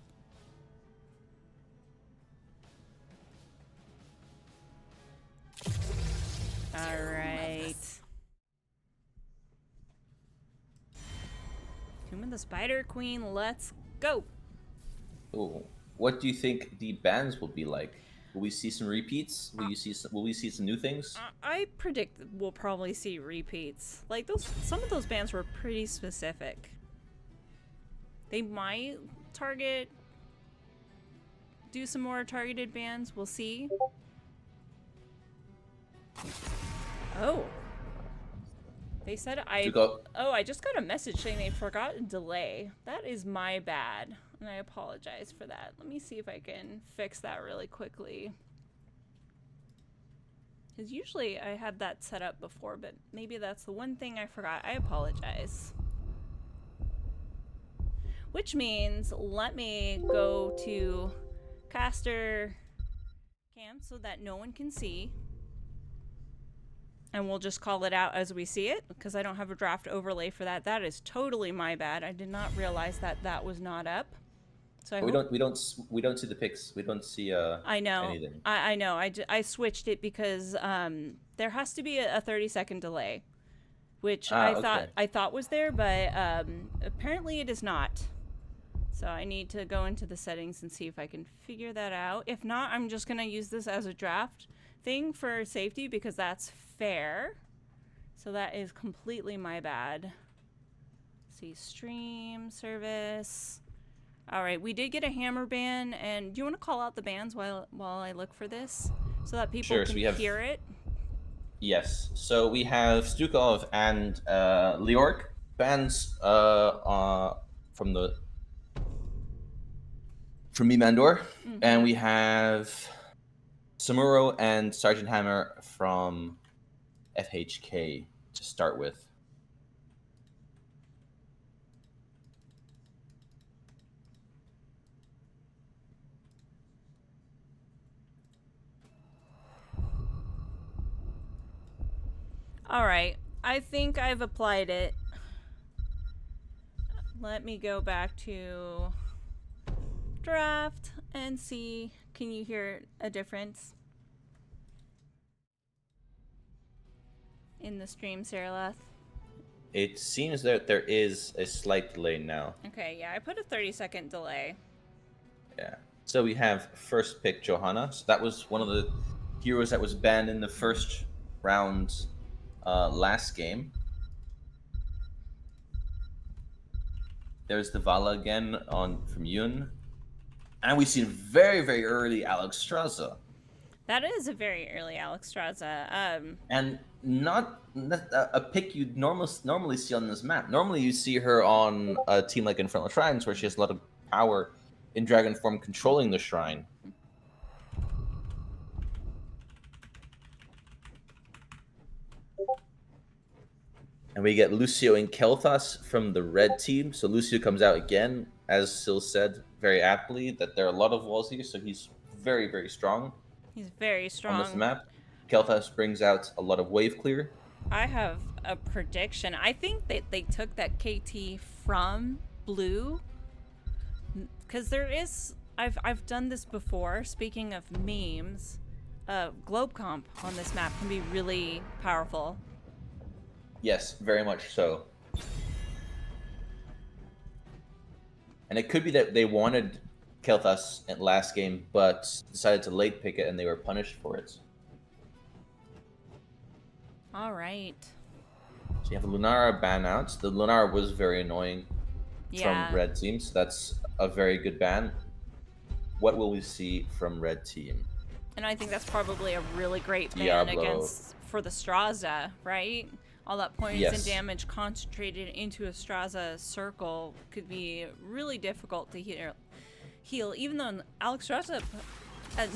All right. Tomb of the Spider Queen, let's go. Ooh. What do you think the bans will be like? Will we see some repeats? Will we see some new things? I predict we'll probably see repeats. Like some of those bans were pretty specific. They might do some more targeted bans. We'll see. Oh. They said I just got a message saying they forgot a delay. That is my bad, and I apologize for that. Let me see if I can fix that really quickly. Because usually I had that set up before, but maybe that's the one thing I forgot. I apologize. Which means let me go to caster cam so that no one can see. And we'll just call it out as we see it, because I don't have a draft overlay for that. That is totally my bad. I did not realize that that was not up. So we don't see the pics. We don't see I know. anything. I know. I switched it because there has to be a 30-second delay, which I thought was there, but apparently it is not. So I need to go into the settings and see if I can figure that out. If not, I'm just gonna use this as a draft thing for safety because that's fair. So that is completely my bad. Let's see, stream service. All right, we did get a hammer ban, and do you want to call out the bans while I look for this so that people can hear it? Yes. So we have Stukov and Leork bans from me, Andor, and we have Samuro and Sergeant Hammer from FHK to start with. All right, I think I've applied it. Let me go back to draft and see, can you hear a difference in the stream, Serelath? It seems that there is a slight delay now. Okay, yeah, I put a 30-second delay. Yeah. So we have first pick Johanna. So that was one of the heroes that was banned in the first round last game. There's the Vala again from Yun. And we see very, very early Alex Straza. That is a very early Alex Straza. And not a pick you'd normally see on this map. Normally you see her on a team like Infernal Shrines where she has a lot of power in dragon form controlling the shrine. And we get Lucio and Kel'Thas from the red team. So Lucio comes out again, as Sil said very aptly, that there are a lot of walls here, so he's very, very strong. He's very strong. On this map. Kel'Thas brings out a lot of wave clear. I have a prediction. I think that they took that KT from blue. Because there is... I've done this before. Speaking of memes, globe comp on this map can be really powerful. Yes, very much so. And it could be that they wanted Kel'Thas at last game, but decided to late pick it, and they were punished for it. All right. So you have a Lunara ban out. The Lunara was very annoying Yeah. from red team, so that's a very good ban. What will we see from red team? And I think that's probably a really great ban Diablo. for the Straza, right? All that points Yes. and damage concentrated into a Straza circle could be really difficult to heal, even though Alex Straza,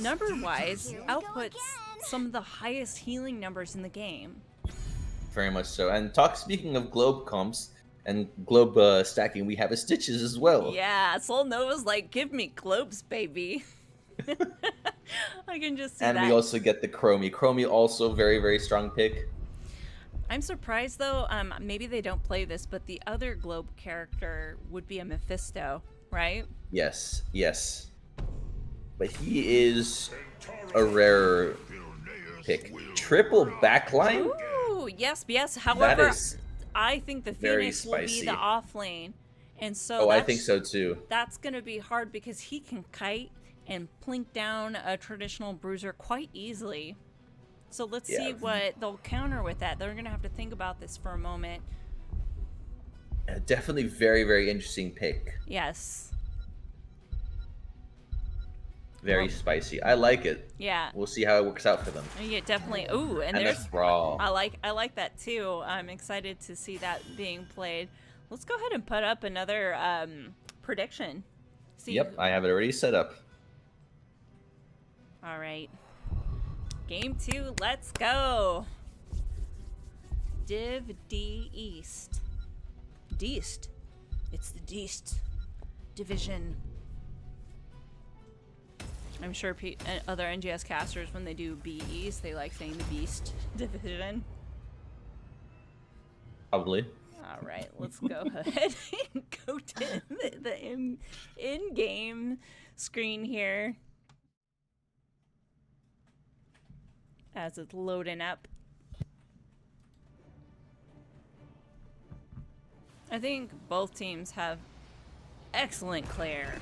number-wise, outputs some of the highest healing numbers in the game. Very much so. And speaking of globe comps and globe stacking, we have a Stitches as well. Yeah, Soul Nova's like, give me globes, baby. I can just see and that. we also get the Chromie. Chromie also very, very strong pick. I'm surprised though, maybe they don't play this, but the other globe character would be a Mephisto, right? Yes, yes. But he is a rarer pick. Triple backline? Ooh, yes, yes. However, is I think the very Phoenix will be spicy. the off lane. And so Oh, I think so too. That's going to be hard because he can kite and plink down a traditional bruiser quite easily. So let's see what they'll counter with that. They're going to have to think about this for a moment. Definitely very, very interesting pick. Yes. Very spicy. I like it. Yeah. We'll see how it works out for them. Yeah, definitely. Ooh, and And there's the Thrall. I like that too. I'm excited to see that being played. Let's go ahead and put up another prediction. See. Yep, I have it already set up. All right. Game 2, let's go. Div D East. Deast. It's the Deast division. I'm sure other NGS casters, when they do B East, they like saying the Beast division. Probably. All right, let's go ahead and go to the in-game screen here. As it's loading up. I think both teams have excellent Claire.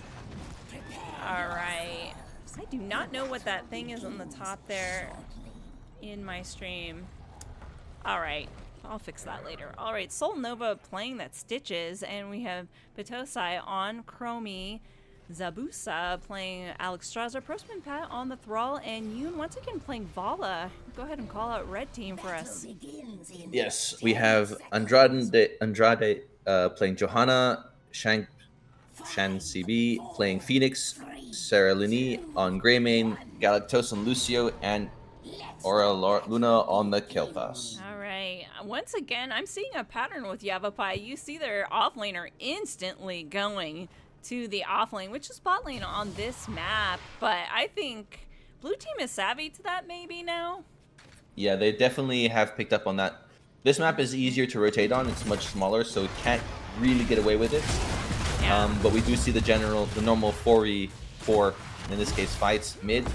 Alright. I do not know what that thing is on the top there in my stream. Alright. I'll fix that later. Alright, Soul Nova playing that Stitches, and we have Batosai on Chromie. Zabusa playing Alex Straza, Prostman Pat on the Thrall, and Yoon once again playing Vala. Go ahead and call out red team for us. Yes, we have Andrade playing Johanna, Shan CB playing Phoenix, Serelath on Greymane, Galactos and Lucio, and Aura Luna on the Kel'Thas. All right. Once again, I'm seeing a pattern with Yavapai. You see their offlaner instantly going to the offlane, which is bot lane on this map, but I think blue team is savvy to that maybe now. Yeah, they definitely have picked up on that. This map is easier to rotate on. It's much smaller, so it can't really get away with it. Yeah. But we do see the normal 4v4, in this case, fights mid.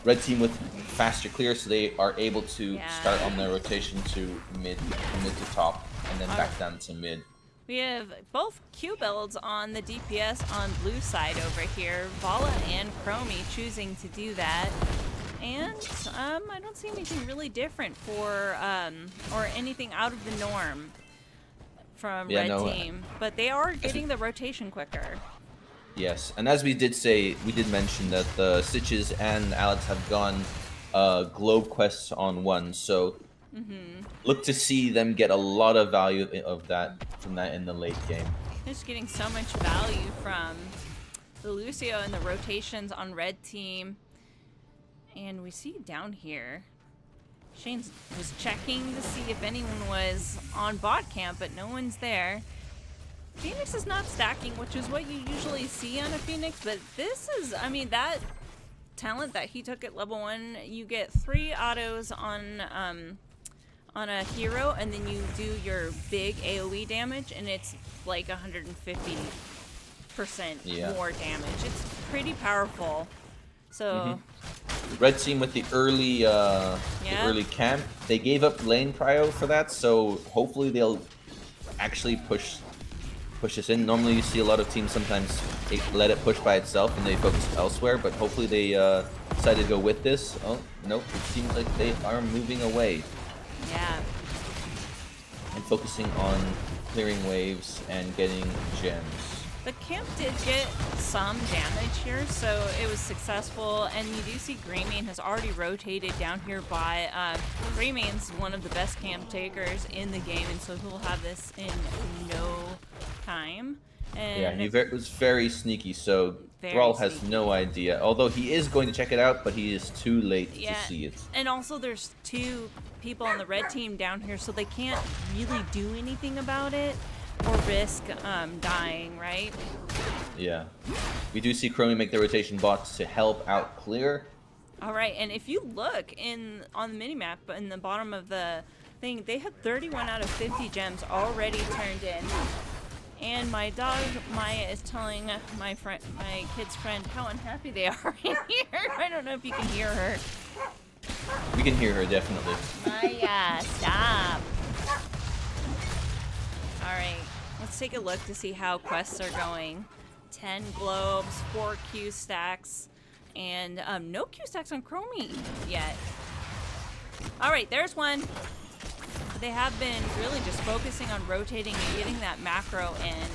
Red team with faster clear, so they are able to start on their rotation to mid to top, and then back down to mid. We have both Q builds on the DPS on blue side over here. Vala and Chromie choosing to do that. And I don't see anything really different for, or anything out of the norm from Red team. But they are getting the rotation quicker. Yes, and as we did mention that the Stitches and Alex have gone globe quests on one, so look to see them get a lot of value from that in the late game. Just getting so much value from the Lucio and the rotations on Red team. And we see down here, Shane was checking to see if anyone was on bot camp, but no one's there. Phoenix is not stacking, which is what you usually see on a Phoenix, but this is, I mean, that talent that he took at level 1, you get 3 autos on a hero, and then you do your big AoE damage, and it's like 150% more damage. It's pretty powerful. So Red team with the early camp, they gave up lane prio for that, so hopefully they'll actually push this in. Normally you see a lot of teams sometimes let it push by itself and they focus elsewhere, but hopefully they decided to go with this. Oh, nope, it seems like they are moving away. Yeah. And focusing on clearing waves and getting gems. The camp did get some damage here, so it was successful, and you do see Greymane has already rotated down here by, Greymane's one of the best camp takers in the game, and so he'll have this in no time. And yeah, he was very sneaky, so Thrall has no idea. Although he is going to check it out, but he is too late to see it. And also there's 2 people on the red team down here, so they can't really do anything about it or risk dying, right? Yeah. We do see Chromie make the rotation bots to help out clear. All right, and if you look on the minimap in the bottom of the thing, they had 31 out of 50 gems already turned in. And my dog Maya is telling my kid's friend how unhappy they are in here. I don't know if you can hear her. We can hear her, definitely. Maya, stop. Alright, let's take a look to see how quests are going. 10 globes, 4 Q stacks, and no Q stacks on Chromie yet. Alright, there's one. They have been really just focusing on rotating and getting that macro in.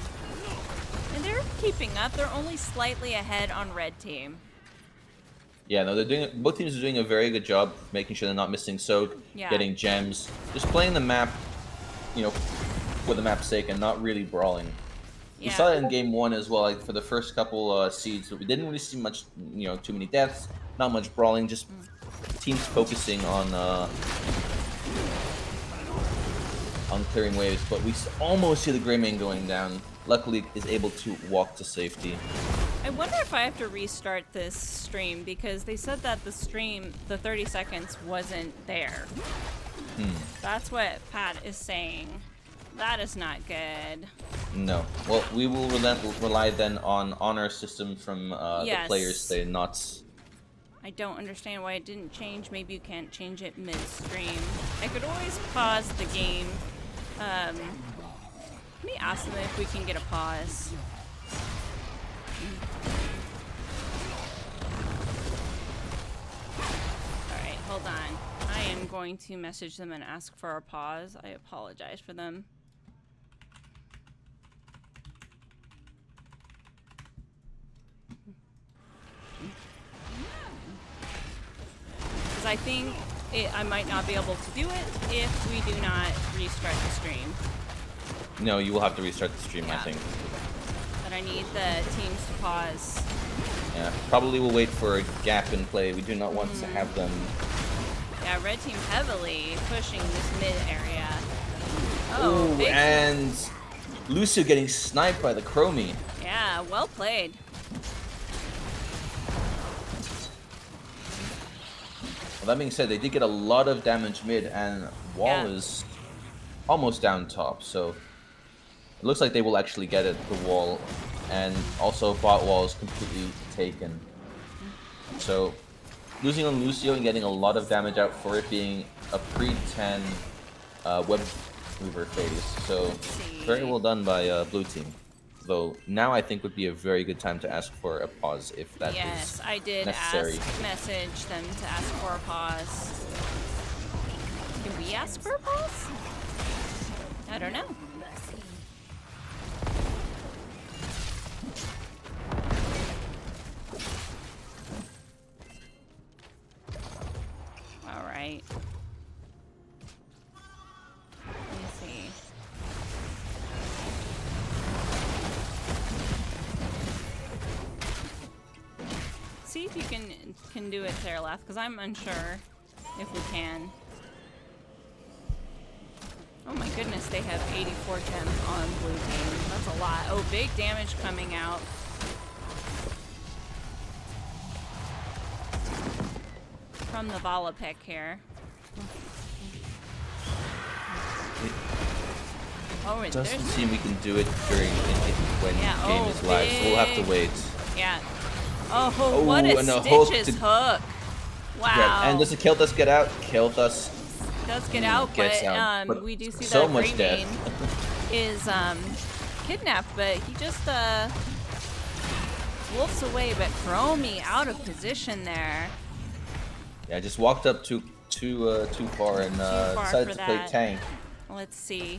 And they're keeping up. They're only slightly ahead on red team. Yeah, no, both teams are doing a very good job making sure they're not missing soak, getting gems, just playing the map, you know, for the map's sake and not really brawling. We saw it in game 1 as well, like for the first couple seeds, but we didn't really see much, you know, too many deaths, not much brawling, just teams focusing on clearing waves. But we almost see the Greymane going down. Luckily, is able to walk to safety. I wonder if I have to restart this stream because they said that the stream, the 30 seconds, wasn't there. That's what Pat is saying. That is not good. No. Well, we will rely then on our system from the players. They not. I don't understand why it didn't change. Maybe you can't change it mid-stream. I could always pause the game. Let me ask them if we can get a pause. Alright, hold on. I am going to message them and ask for a pause. I apologize for them. Because I think I might not be able to do it if we do not restart the stream. No, you will have to restart the stream, I think. But I need the teams to pause. Yeah, probably we'll wait for a gap in play. We do not want to have them. Yeah, red team heavily pushing this mid area. Oh, and Lucio getting sniped by the Chromie. Yeah, well played. Well, that being said, they did get a lot of damage mid, and Wall is almost down top, so It looks like they will actually get it, the wall, and also bot wall is completely taken. So losing on Lucio and getting a lot of damage out for it being a pre-10 web weaver phase. So very well done by blue team. Though now I think would be a very good time to ask for a pause if that Yes, is I did necessary. message them to ask for a pause. Can we ask for a pause? I don't know. All right. Let me see. See if you can do it, Serelath, because I'm unsure if we can. Oh my goodness, they have 84 gems on blue team. That's a lot. Oh, big damage coming out. From the Volapek here. Oh, it Doesn't there's... seem we can do it during when Yeah, game is live, so we'll have to wait. Yeah. Oh, what a and a Stitches hook hook. Wow. And does it Kilthus get out? Kilthus Does get out, gets but, out, but we do see so that much Greymane death. is kidnapped, but he just wolfs away, but Chromie out of position there. Yeah, just walked up too far and decided to play tank. Let's see.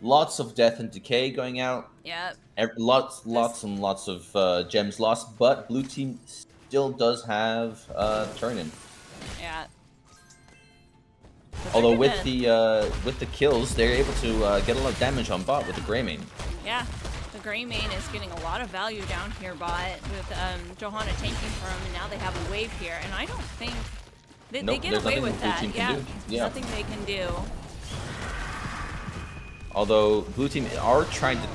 Lots of death and decay going out. Yep. Lots and lots of gems lost, but blue team still does have turn-in. Yeah. Although with the kills, they're able to get a lot of damage on bot with the Greymane. Yeah, the Greymane is getting a lot of value down here bot with Johanna tanking for him, and now they have a wave here, and I don't think they get away with that. Yeah, nothing they can do. Although blue team are trying to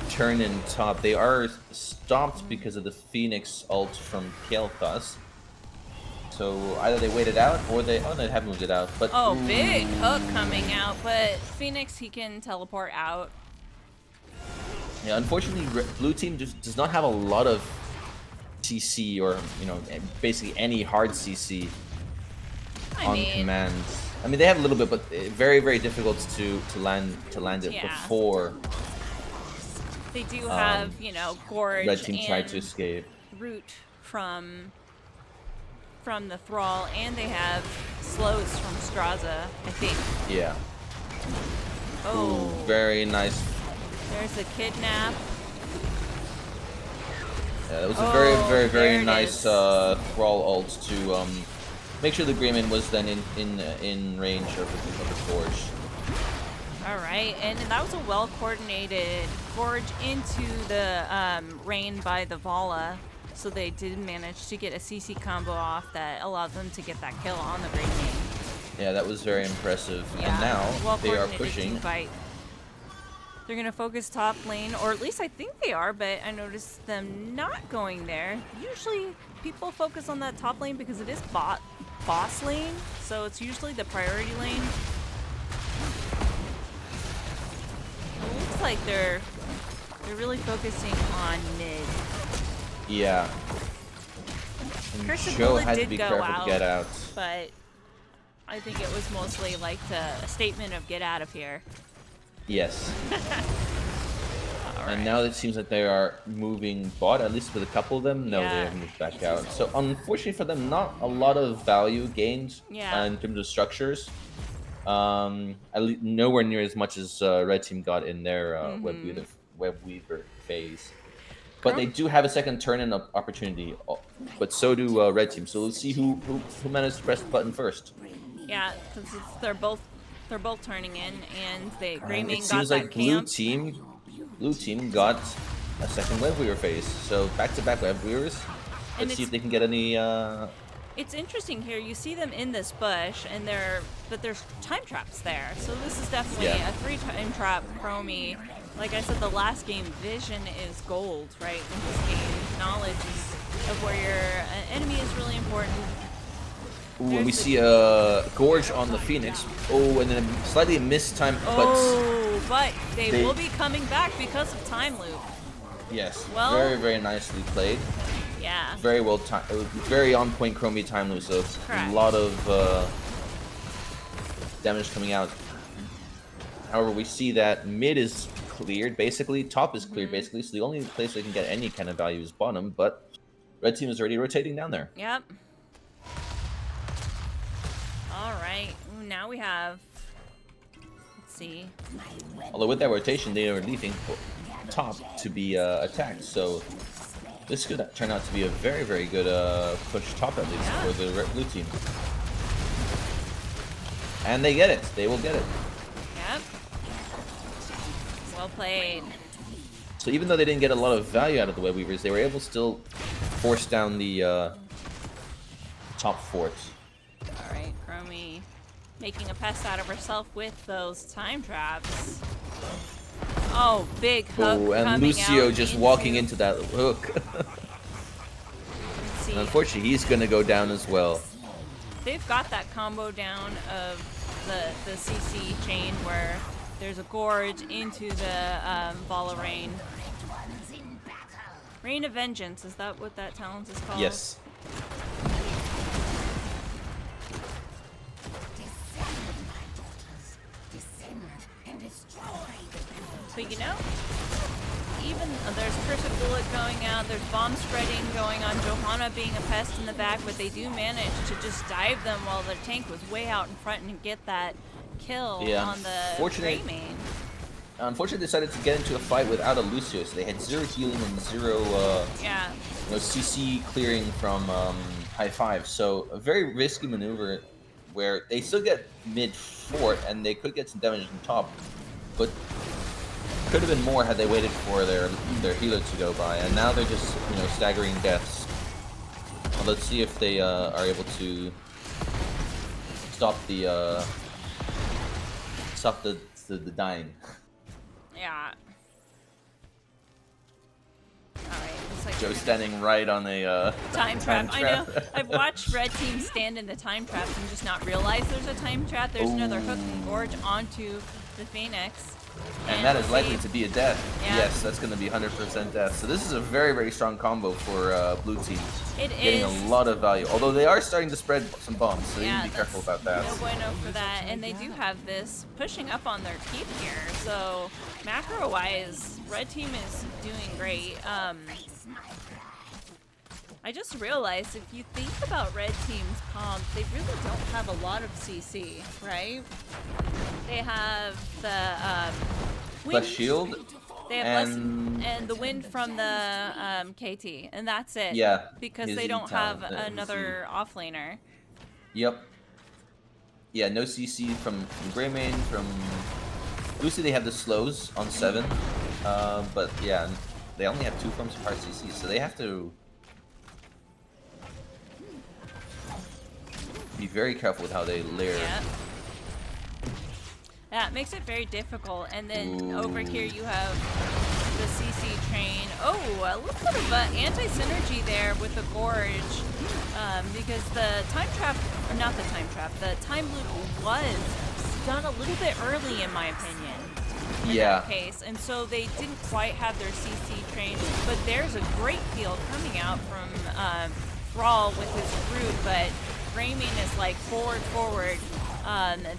turn in top, they are stopped because of the Phoenix ult from Kael'thas. So either they waited out or they haven't moved it out. But big hook coming out, but Phoenix he can teleport out. Yeah, unfortunately, blue team just does not have a lot of CC or basically any hard CC on command. I mean, they have a little bit, but very, very difficult to land it before. They do have Gorge red team and tried to escape. Root from the Thrall, and they have slows from Straza, I think. Yeah. Oh. Ooh, very nice. There's a kidnap. Yeah, that was a very, very nice Thrall ult to make sure the Greymane was then in range of the Gorge. All right, and that was a well-coordinated Gorge into the Rain by the Vala, so they did manage to get a CC combo off that allowed them to get that kill on the Greymane. Yeah, that was very impressive. Yeah, and now they are pushing. They're going to focus top lane, or at least I think they are, but I noticed them not going there. Usually people focus on that top lane because it is boss lane, so it's usually the priority lane. It looks like they're really focusing on mid. Yeah. And Joe had to be careful to get out. But I think it was mostly like a statement of get out of here. Yes. Right. And now it seems like they are moving bot, at least with a couple of them. No, they haven't moved back out. So unfortunately for them, not a lot of value gained in terms of structures. At least nowhere near as much as red team got in their web weaver phase. But they do have a second turn-in opportunity, but so do red team. So let's see who managed to press the button first. Yeah, because they're both turning in, and Greymane it seems like blue team got a second web weaver phase. So back-to-back web weavers. Let's see if they can get any. It's interesting here. You see them in this bush, but there's time traps there. So this is definitely a 3-time trap Chromie. Like I said, the last game, vision is gold, right? In this game, knowledge of where your enemy is really important. Ooh, and we There's the- see a Gorge on the Phoenix. Oh, and then a slightly missed time, Oh, but they they- will be coming back because of time loop. but yes, Well- very, very nicely played. Yeah. Very well timed. Very on point Chromie time loop, so Correct. a lot of damage coming out. However, we see that mid is cleared, basically. Top is cleared, basically. So the only place they can get any kind of value is bottom, but red team is already rotating down there. Yep. All right. Ooh, now we have. Let's see. Although with that rotation, they are leaving top to be attacked. So this could turn out to be a very, very good push top, at least, Yeah. for the blue team. And they get it. They will get it. Yep. Well played. So even though they didn't get a lot of value out of the Web Weavers, they were able to still force down the top fort. All right, Chromie making a pest out of herself with those time traps. Oh, big hook Oh, and coming Lucio out just walking into that hook. Let's see. And unfortunately, he's going to go down as well. They've got that combo down of the CC chain where there's a gorge into the Ball of Rain. Rain of Vengeance, is that what that talent is called? Yes. But you know, even there's Curse of Bullet going out, there's bomb spreading going on, Johanna being a pest in the back, but they do manage to just dive them while their tank was way out in front and get that kill Yeah, on the unfortunate- Greymane. Unfortunately, they decided to get into a fight without a Lucio, so they had 0 healing and 0 Yeah, CC clearing from high 5. So a very risky maneuver where they still get mid fort and they could get some damage on top, but could have been more had they waited for their healer to go by. And now they're just staggering deaths. Well, let's see if they are able to stop the dying. yeah. Alright, looks like Joe standing right on a time trap. I know. trap. I've watched red team stand in the time traps and just not realize there's a time trap. There's another hook and gorge onto the Phoenix. And that is we'll likely see. to be a death. Yeah. Yes, that's going to be 100% death. So this is a very, very strong combo for blue team. It Getting is. a lot of value. Although they are starting to spread some bombs, so Yeah, you need to be careful that's about that. No bueno for that. And they do have this pushing up on their keep here. So macro-wise, red team is doing great. I just realized if you think about red team's comp, they really don't have a lot of CC, right? They have the wind. Less shield. They have and- less, and the wind from the KT, and that's it. Yeah, because his they don't have talent, another offlaner. Yep. Yeah, no CC from Greymane, from Lucy. They have the slows on 7, but yeah, they only have 2 forms of hard CC, so they have to be very careful with how they layer. Yeah. That makes it very difficult. And then Ooh. over here you have the CC train. Oh, a little bit of anti-synergy there with the gorge. Because the time trap, or not the time trap, the time loop was done a little bit early in my opinion. In Yeah. that case. And so they didn't quite have their CC train. But there's a great field coming out from Thrall with his root, but Greymane is like forward.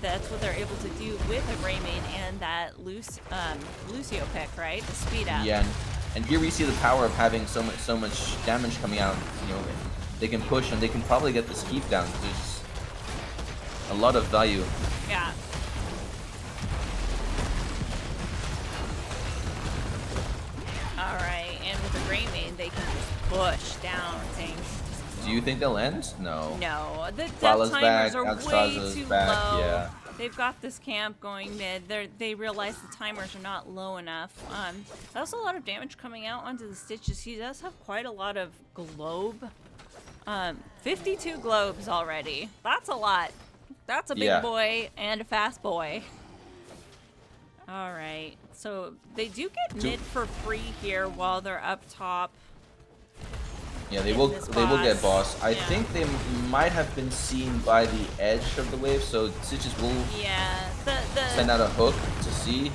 That's what they're able to do with a Greymane and that Lucio pick, right? The speed up. Yeah, and here we see the power of having so much damage coming out. They can push and they can probably get this keep down. There's a lot of value. Yeah. All right, and with the Greymane, they can just push down things. Do you think they'll end? No. No, the death Vala's timers back, are way Alstraza's too back, low. yeah. They've got this camp going mid. They realize the timers are not low enough. That's a lot of damage coming out onto the Stitches. He does have quite a lot of globe. 52 globes already. That's a lot. That's a big Yeah. boy and a fast boy. All right. So they do get mid for free here while they're up top. Yeah, they in will. this They will get boss. I Yeah. think they might have been seen by the edge of the wave, so Stitches will Yeah, the send out a hook to see.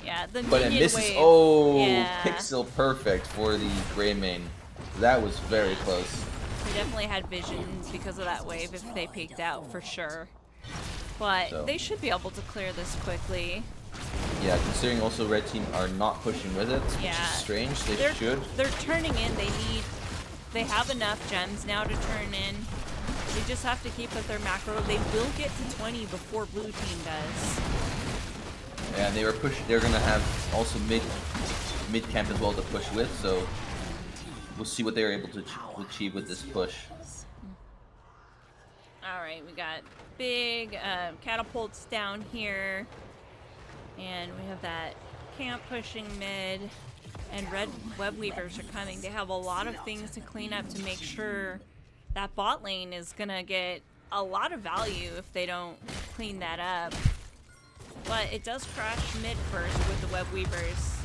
yeah the But it minion misses. wave. Oh, Yeah. pixel perfect for the gray main. That was very close. They definitely had visions because of that wave if they peeked out for sure. But So. they should be able to clear this quickly. Yeah, considering also red team are not pushing with it, which Yeah. is strange. They They're, should. They're turning in. They have enough gems now to turn in. They just have to keep up their macro. They will get to 20 before blue team does. Yeah, and they were They're gonna have also mid camp as well to push with. So we'll see what they're able to achieve with this push. All right, we got big catapults down here, and we have that camp pushing mid. And red web weavers are coming. They have a lot of things to clean up to make sure that bot lane is gonna get a lot of value if they don't clean that up. But it does crash mid first with the web weavers.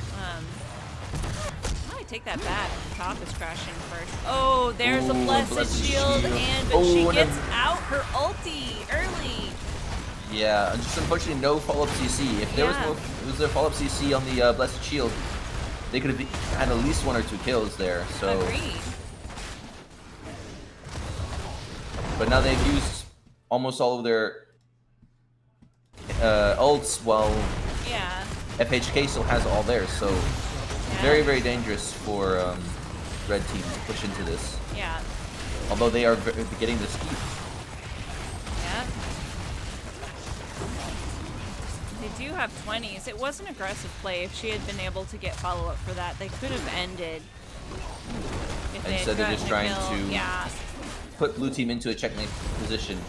I take that back. Top is crashing first. Oh, there's a blessed shield, but she gets out her ulti early. Yeah, and just unfortunately no follow-up CC. If there was a follow-up CC on the blessed shield, they could have had at least 1 or 2 kills there. So. Agreed. But now they've used almost all of their ults, while Yeah. FHK still has all theirs. So very, very dangerous for red team to push into this. Yeah. Although they are getting this keep. Yeah. They do have 20s. It was an aggressive play. If she had been able to get follow-up for that, they could have ended. If they Instead, had they're just trying kill. to Yeah. put blue team into a checkmate position.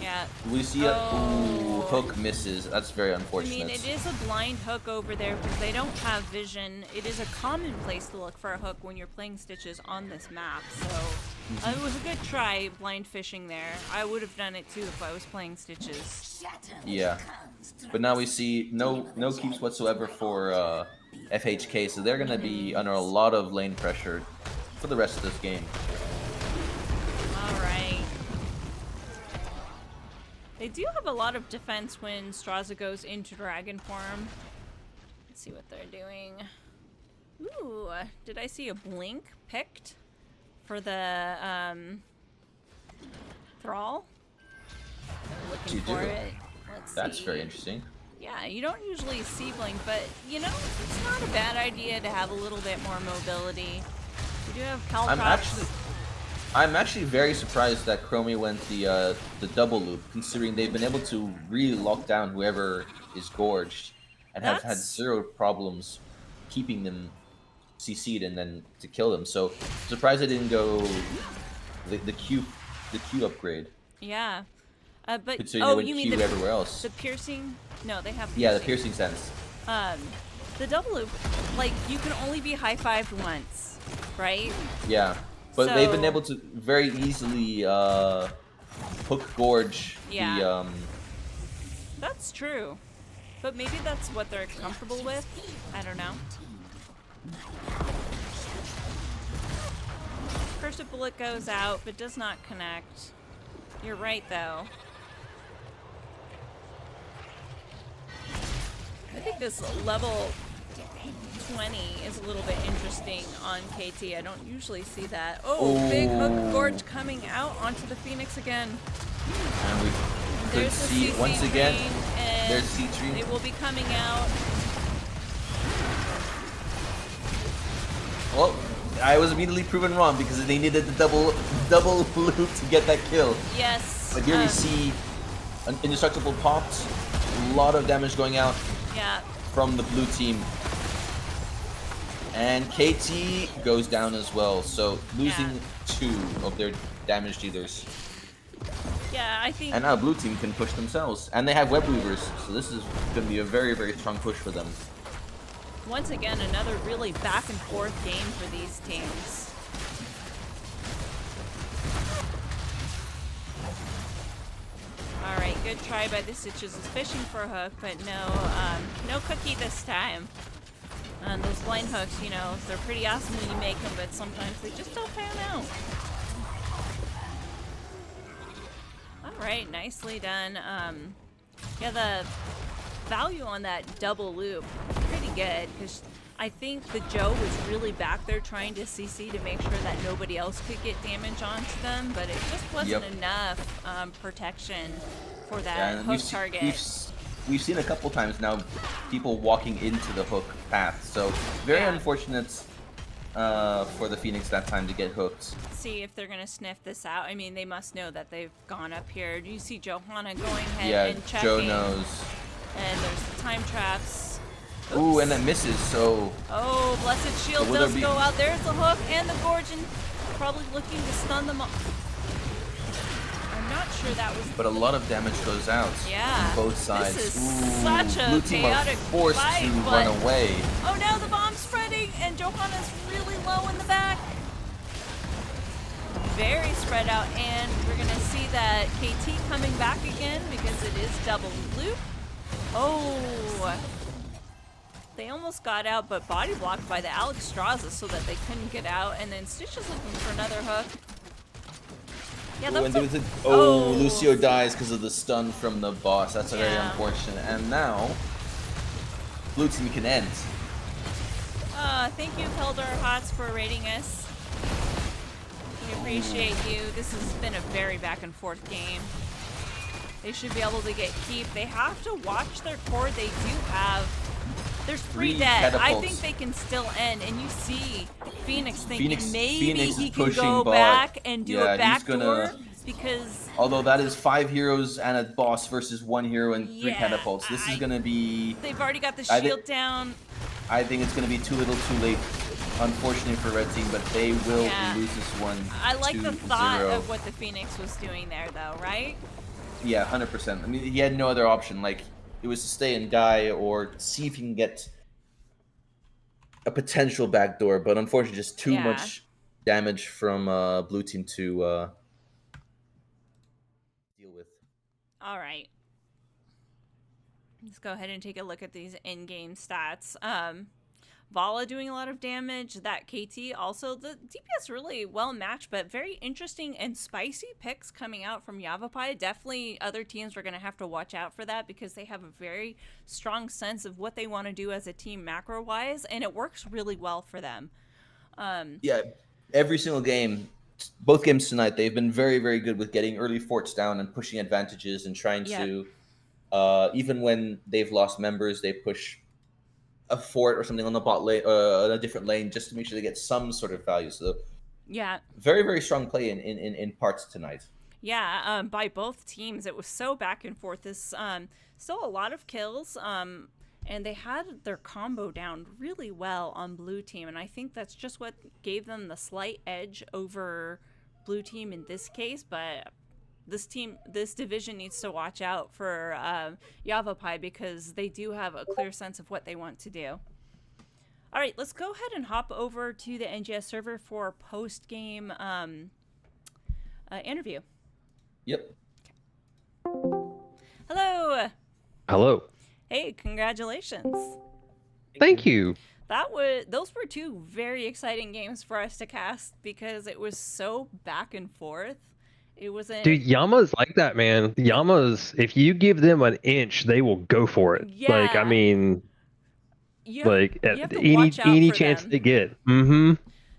Yeah. Lucia, Oh. hook misses. That's very I unfortunate. mean, it is a blind hook over there because they don't have vision. It is a common place to look for a hook when you're playing Stitches on this map. So it was a good try blind fishing there. I would have done it too if I was playing Stitches. Yeah, but now we see no keeps whatsoever for FHK, so they're gonna be under a lot of lane pressure for the rest of this game. All right. They do have a lot of defense when Straza goes into dragon form. Let's see what they're doing. Ooh, did I see a blink picked for the Thrall? I'm looking for it. Let's see. That's very interesting. Yeah, you don't usually see blink, but you know, it's not a bad idea to have a little bit more mobility. We do have Caltrops. I'm actually very surprised that Chromie went the double loop, considering they've been able to really lock down whoever is gorged, and have had zero problems keeping them CC'd and then to kill them. So surprised they didn't go the Q upgrade. Yeah, but Considering they went you Q mean everywhere else. the piercing? No, they have. Piercing. Yeah, the piercing sense. The double loop, like you can only be high-fived once, right? Yeah. But they've been So- able to very easily hook gorge Yeah. the That's true, but maybe that's what they're comfortable with. I don't know. Cursed bullet goes out, but does not connect. You're right, though. I think this level 20 is a little bit interesting on KT. I don't usually see that. Oh, big hook gorge coming out onto the Phoenix again. and we could There's the see CC once again. train, and There's C3. they will be coming out. Well, I was immediately proven wrong because they needed the double loop to get that kill. Yes. But here we see an indestructible popped, a lot of damage going out Yeah. from the blue team. And KT goes down as well, so losing 2 of their damage dealers. Yeah, I think. And now blue team can push themselves. And they have web weavers, so this is going to be a very, very strong push for them. Once again, another really back and forth game for these teams. All right, good try by the Stitches is fishing for a hook, but no cookie this time. And those blind hooks, you know, they're pretty awesome when you make them, but sometimes they just don't pan out. All right, nicely done. Yeah, the value on that double loop, pretty good, because I think the Joe was really back there trying to CC to make sure that nobody else could get damage onto them, but it just wasn't enough protection for that hook target. We've seen a couple times now people walking into the hook path, so very unfortunate for the Phoenix that time to get hooked. See if they're gonna sniff this out. I mean, they must know that they've gone up here. Do you see Johanna going ahead and checking? Joe knows. And there's the time traps. Oops. Ooh, and that misses, so... Oh, Blessed Shield does go out. There's the hook and the Gorgon. Probably looking to stun them all. I'm not sure that was... But a lot of damage goes out. Yeah. On both sides. This is such a Blue team are chaotic forced fight, to run away. Oh no, the bomb's spreading, and Johanna's really low in the back. Very spread out, and we're gonna see that KT coming back again because it is double loop. Oh, they almost got out, but body blocked by the Alex Straza so that they couldn't get out. And then Stitch is looking for another hook. Yeah, Lucio dies because of the stun from the boss. That's very unfortunate. And now, Blue team can end. Thank you, Keldor Hots, for rating us. We appreciate you. This has been a very back and forth game. They should be able to get keep. They have to watch their core. They do have... There's 3 dead. Catapults. I think they can still end. And you see Phoenix thinking maybe Phoenix he can go back and do a backdoor because... Although that is 5 heroes and a boss versus 1 hero and 3 catapults. This is going to be... They've already got the shield down. I think it's going to be too little too late, unfortunately for Red Team, but they will lose this one. I like the thought of what the Phoenix was doing there, though, right? Yeah, 100%. I mean, he had no other option. Like, it was to stay and die or see if he can get a potential backdoor, but unfortunately, just too much damage from Blue Team to deal with. All right. Let's go ahead and take a look at these in-game stats. Vala doing a lot of damage. That KT also, the DPS really well matched, but very interesting and spicy picks coming out from Yavapai. Definitely other teams are going to have to watch out for that because they have a very strong sense of what they want to do as a team macro-wise, and it works really well for them. Yeah, every single game, both games tonight, they've been very, very good with getting early forts down and pushing advantages and trying to, even when they've lost members, they push a fort or something on the bot lane, in a different lane, just to make sure they get some sort of value. So, very, very strong play in parts tonight. Yeah, by both teams, it was so back and forth. This still a lot of kills, and they had their combo down really well on Blue Team, and I think that's just what gave them the slight edge over Blue Team in this case. But this division needs to watch out for Yavapai because they do have a clear sense of what they want to do. All right, let's go ahead and hop over to the NGS server for post-game interview. Yep. Hello. Hello. Hey, congratulations. Thank you. Those were 2 very exciting games for us to cast because it was so back and forth. It wasn't. Dude, Yama's like that, man. Yamas, if you give them an inch, they will go for it. Yeah. Like, I mean, you have to any watch out for chance them. they get.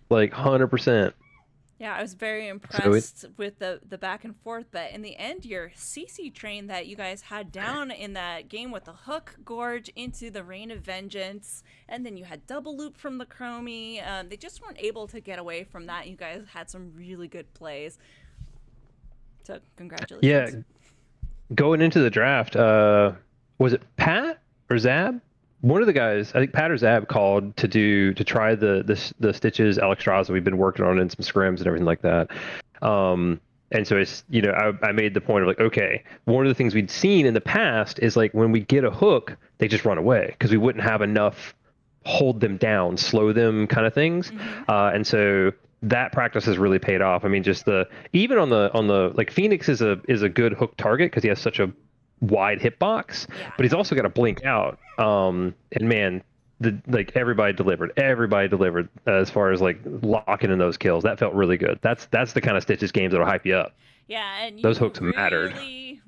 Like 100%. Yeah, I was very impressed with the back and forth, but in the end, your CC train that you guys had down in that game with the hook gorge into the Rain of Vengeance, and then you had double loop from the Chromie. They just weren't able to get away from that. You guys had some really good plays. So congratulations. Yeah, going into the draft, was it Pat or Zab? One of the guys, I think Pat or Zab, called to try the Stitches Alex Straza we've been working on in some scrims and everything like that. And so it's, I made the point of like, okay, one of the things we'd seen in the past is like when we get a hook, they just run away because we wouldn't have enough hold them down, slow them kind of things. And so that practice has really paid off. I mean, just even on the like Phoenix is a good hook target because he has such a wide hitbox, but he's also got to blink out. And man, like everybody delivered. Everybody delivered as far as like locking in those kills. That felt really good. That's the kind of Stitches games that'll hype you up. Yeah, and Those you hooks mattered.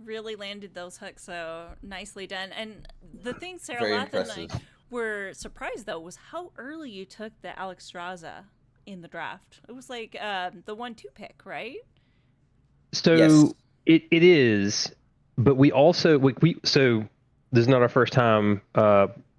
really landed those hooks, so nicely done. And the thing Very Serelath and I impressive. were surprised though was how early you took the Alexstrasza in the draft. It was like the 1-2 pick, right? So Yes. it is, but we also we so this is not our first time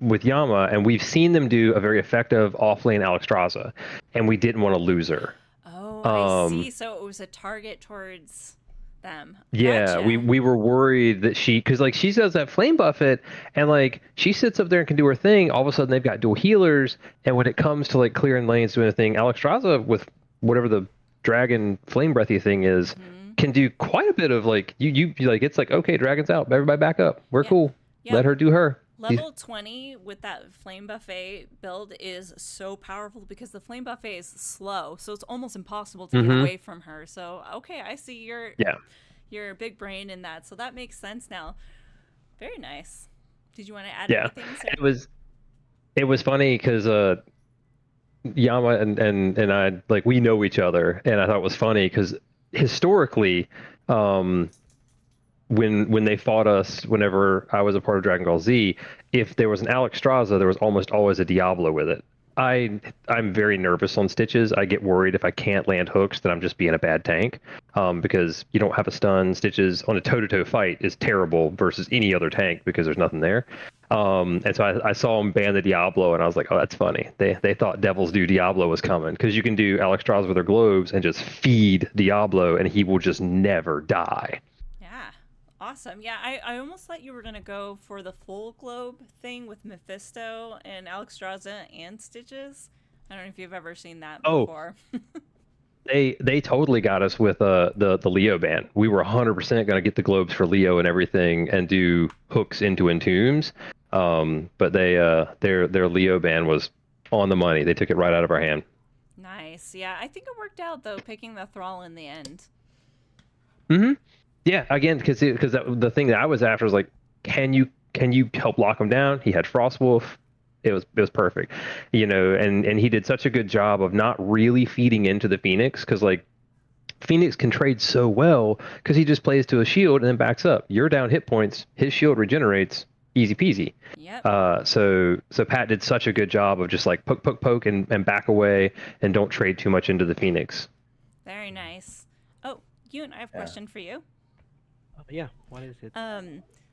with Yama, and we've seen them do a very effective offlane Alexstrasza, and we didn't want to lose her. Oh, I Um, see. So it was a target towards them. yeah, we Gotcha. we were worried that because like she does that flame buffet, and like she sits up there and can do her thing. All of a sudden they've got dual healers, and when it comes to like clearing lanes doing a thing, Alexstrasza with whatever the dragon flame breathy thing is Mm-hmm. can do quite a bit of like you like it's like okay, dragon's out, everybody back up, we're Yeah. cool, Yeah. let her do her. Level 20 with that Flame Buffet build is so powerful because the Flame Buffet is slow, so it's almost impossible to get Mm-hmm. away from her. So, okay, I see Yeah, your big brain in that. So that makes sense now. Very nice. Did you want to add yeah. anything, Sarah? It was funny because Yama and I like we know each other, and I thought it was funny because historically, um, when they fought us, whenever I was a part of Dragon Ball Z, if there was an Alexstrasza, there was almost always a Diablo with it. I'm very nervous on Stitches. I get worried if I can't land hooks that I'm just being a bad tank, because you don't have a stun. Stitches on a toe-to-toe fight is terrible versus any other tank because there's nothing there. And so I saw him ban the Diablo, and I was like, oh, that's funny. They thought Devil's Due Diablo was coming because you can do Alexstrasza with her globes and just feed Diablo, and he will just never die. Yeah. Awesome. Yeah, I almost thought you were going to go for the full globe thing with Mephisto and Alexstrasza and Stitches. I don't know if you've ever seen that Oh, before. they totally got us with the Leo ban. We were 100% going to get the globes for Leo and everything and do hooks into entombs. But their Leo ban was on the money. They took it right out of our hand. Nice. Yeah, I think it worked out though, picking the Thrall in the end. Hmm. Yeah, again, because the thing that I was after was like, can you help lock him down? He had Frostwolf. It was perfect, and he did such a good job of not really feeding into the Phoenix because like Phoenix can trade so well because he just plays to a shield and then backs up. You're down hit points, his shield regenerates, easy peasy. Yep. So Pat did such a good job of just like poke, poke, poke, and back away and don't trade too much into the Phoenix. Very nice. Oh, Yoon, I have a Yeah. question for you. Yeah, what is it?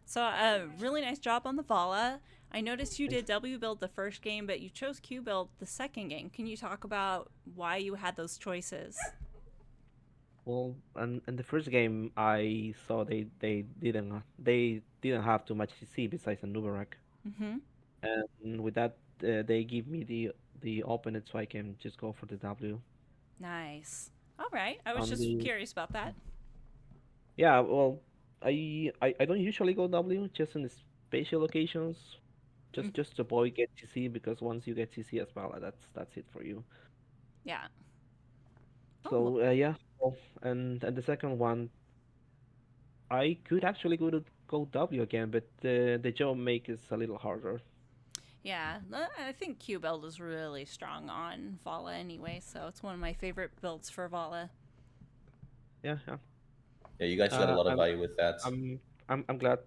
So a really nice job on the Vala. I noticed you did W build the first game, but you chose Q build the second game. Can you talk about why you had those choices? Well, in the first game, I saw they didn't have too much CC besides a Nubarak, Mm-hmm. and with that, they give me the opening so I can just go for the W. Nice. All right. I was On just the curious about that. Yeah, well, I don't usually go W just in the spatial locations, Mm, just to avoid get CC because once you get CC as well, that's it for you. yeah. Oh, well, So yeah, well, and the second one, I could actually go W again, but the job make is a little harder. yeah. I think Q build is really strong on Vala anyway, so it's one of my favorite builds for Vala. Yeah, yeah. Yeah, you guys got a Uh, lot of I'm value with that. I'm glad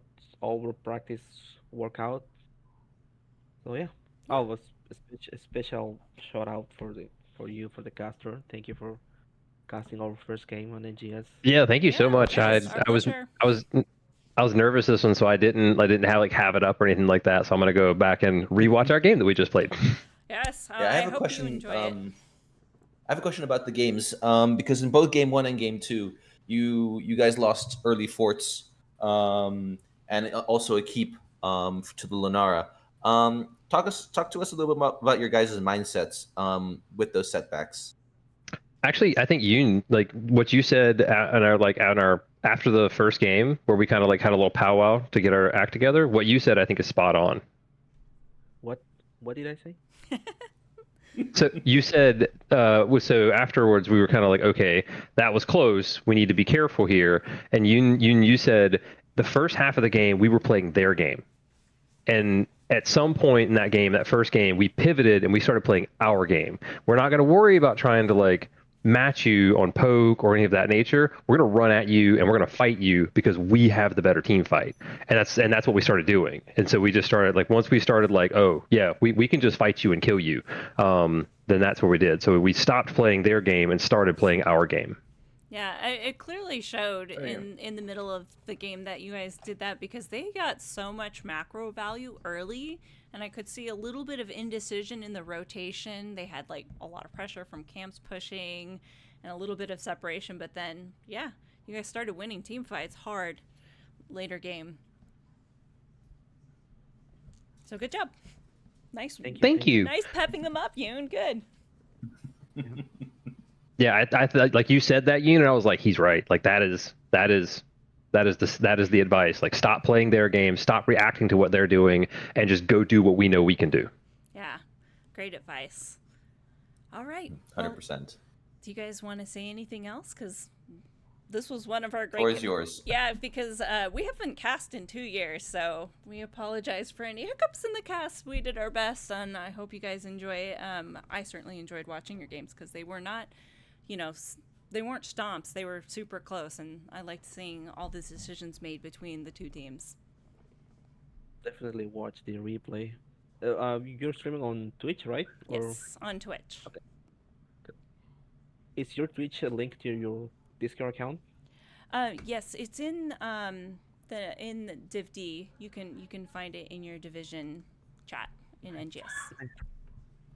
all our practice work out. So yeah. Yeah. Oh, was a special shout out for you for the caster. Thank you for casting our first game on NGS. Yeah, thank you so Yeah, much. I yes, our I was pleasure. I was I was nervous this one, so I didn't have it up or anything like that. So I'm gonna go back and rewatch our game that we just played. Yes, Yeah, I I have a hope you question. enjoy it. I have a question about the games. Because in both game one and game two, you guys lost early forts, and also a keep to the Lunara. Talk to us a little bit about your guys' mindsets with those setbacks. Actually, I think you like what you said on our after the first game where we kind of like had a little powwow to get our act together. What you said, I think, is spot on. What what did I say? So you said, so afterwards we were kind of like, okay, that was close. We need to be careful here. And you said the first half of the game we were playing their game, and at some point in that game, that first game, we pivoted and we started playing our game. We're not going to worry about trying to like match you on poke or any of that nature. We're going to run at you and we're going to fight you because we have the better team fight. And that's what we started doing. And so we just started like, once we started like, oh yeah, we can just fight you and kill you. Then that's what we did. So we stopped playing their game and started playing our game. Yeah, it clearly showed in the middle of the game that you guys did that because they got so much macro value early, and I could see a little bit of indecision in the rotation. They had like a lot of pressure from camps pushing and a little bit of separation, but then, yeah, you guys started winning team fights hard later game. So good job. Nice. Thank you. Nice pepping them up, Yoon. Good. Yeah, I like you said that, Yoon, and I was like, he's right. Like that is the advice. Like, stop playing their game, stop reacting to what they're doing, and just go do what we know we can do. Yeah, great advice. All right. 100%. Do you guys want to say anything else? Because this was one of our great. Floor is yours. Yeah, because we haven't cast in 2 years, so we apologize for any hiccups in the cast. We did our best, and I hope you guys enjoy. I certainly enjoyed watching your games because they were not, they weren't stomps. They were super close, and I liked seeing all the decisions made between the two teams. Definitely watch the replay. You're streaming on Twitch, right? Yes, on Twitch. Okay. Is your Twitch linked to your Discord account? Yes, it's in the Div D. You can find it in your division chat in NGS.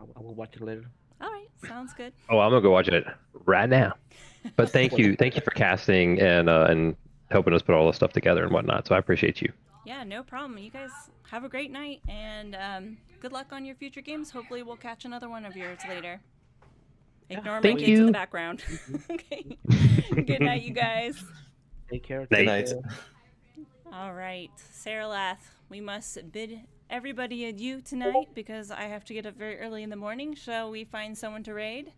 I will watch it later. All right, sounds good. Oh, I'm gonna go watch it right now. But thank you for casting and helping us put all this stuff together and whatnot. So I appreciate you. Yeah, no problem. You guys have a great night, and good luck on your future games. Hopefully, we'll catch another one of yours later. Ignore my Thank kids in you. the background. Okay. Good night, you guys. Take care. Good night. All right, Serelath, we must bid everybody adieu tonight because I have to get up very early in the morning. Shall we find someone to raid?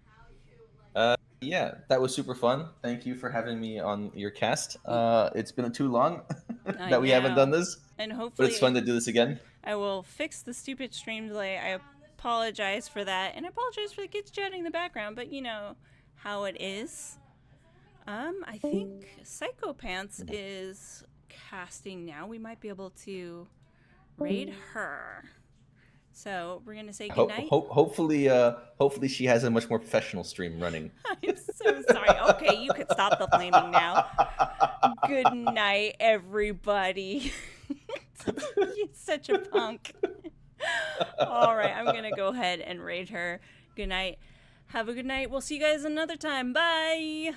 Yeah, that was super fun. Thank you for having me on your cast. It's been too long that we haven't done this, And but hopefully it's fun to do this again. I will fix the stupid stream delay. I apologize for that, and I apologize for the kids chatting in the background, but you know how it is. I think Psycho Pants is casting now. We might be able to raid her. So we're gonna say goodnight. Hopefully she has a much more professional stream running. I'm so sorry. Okay, you could stop the flaming now. Good night, everybody. You're such a punk. All right, I'm gonna go ahead and raid her. Good night. Have a good night. We'll see you guys another time. Bye.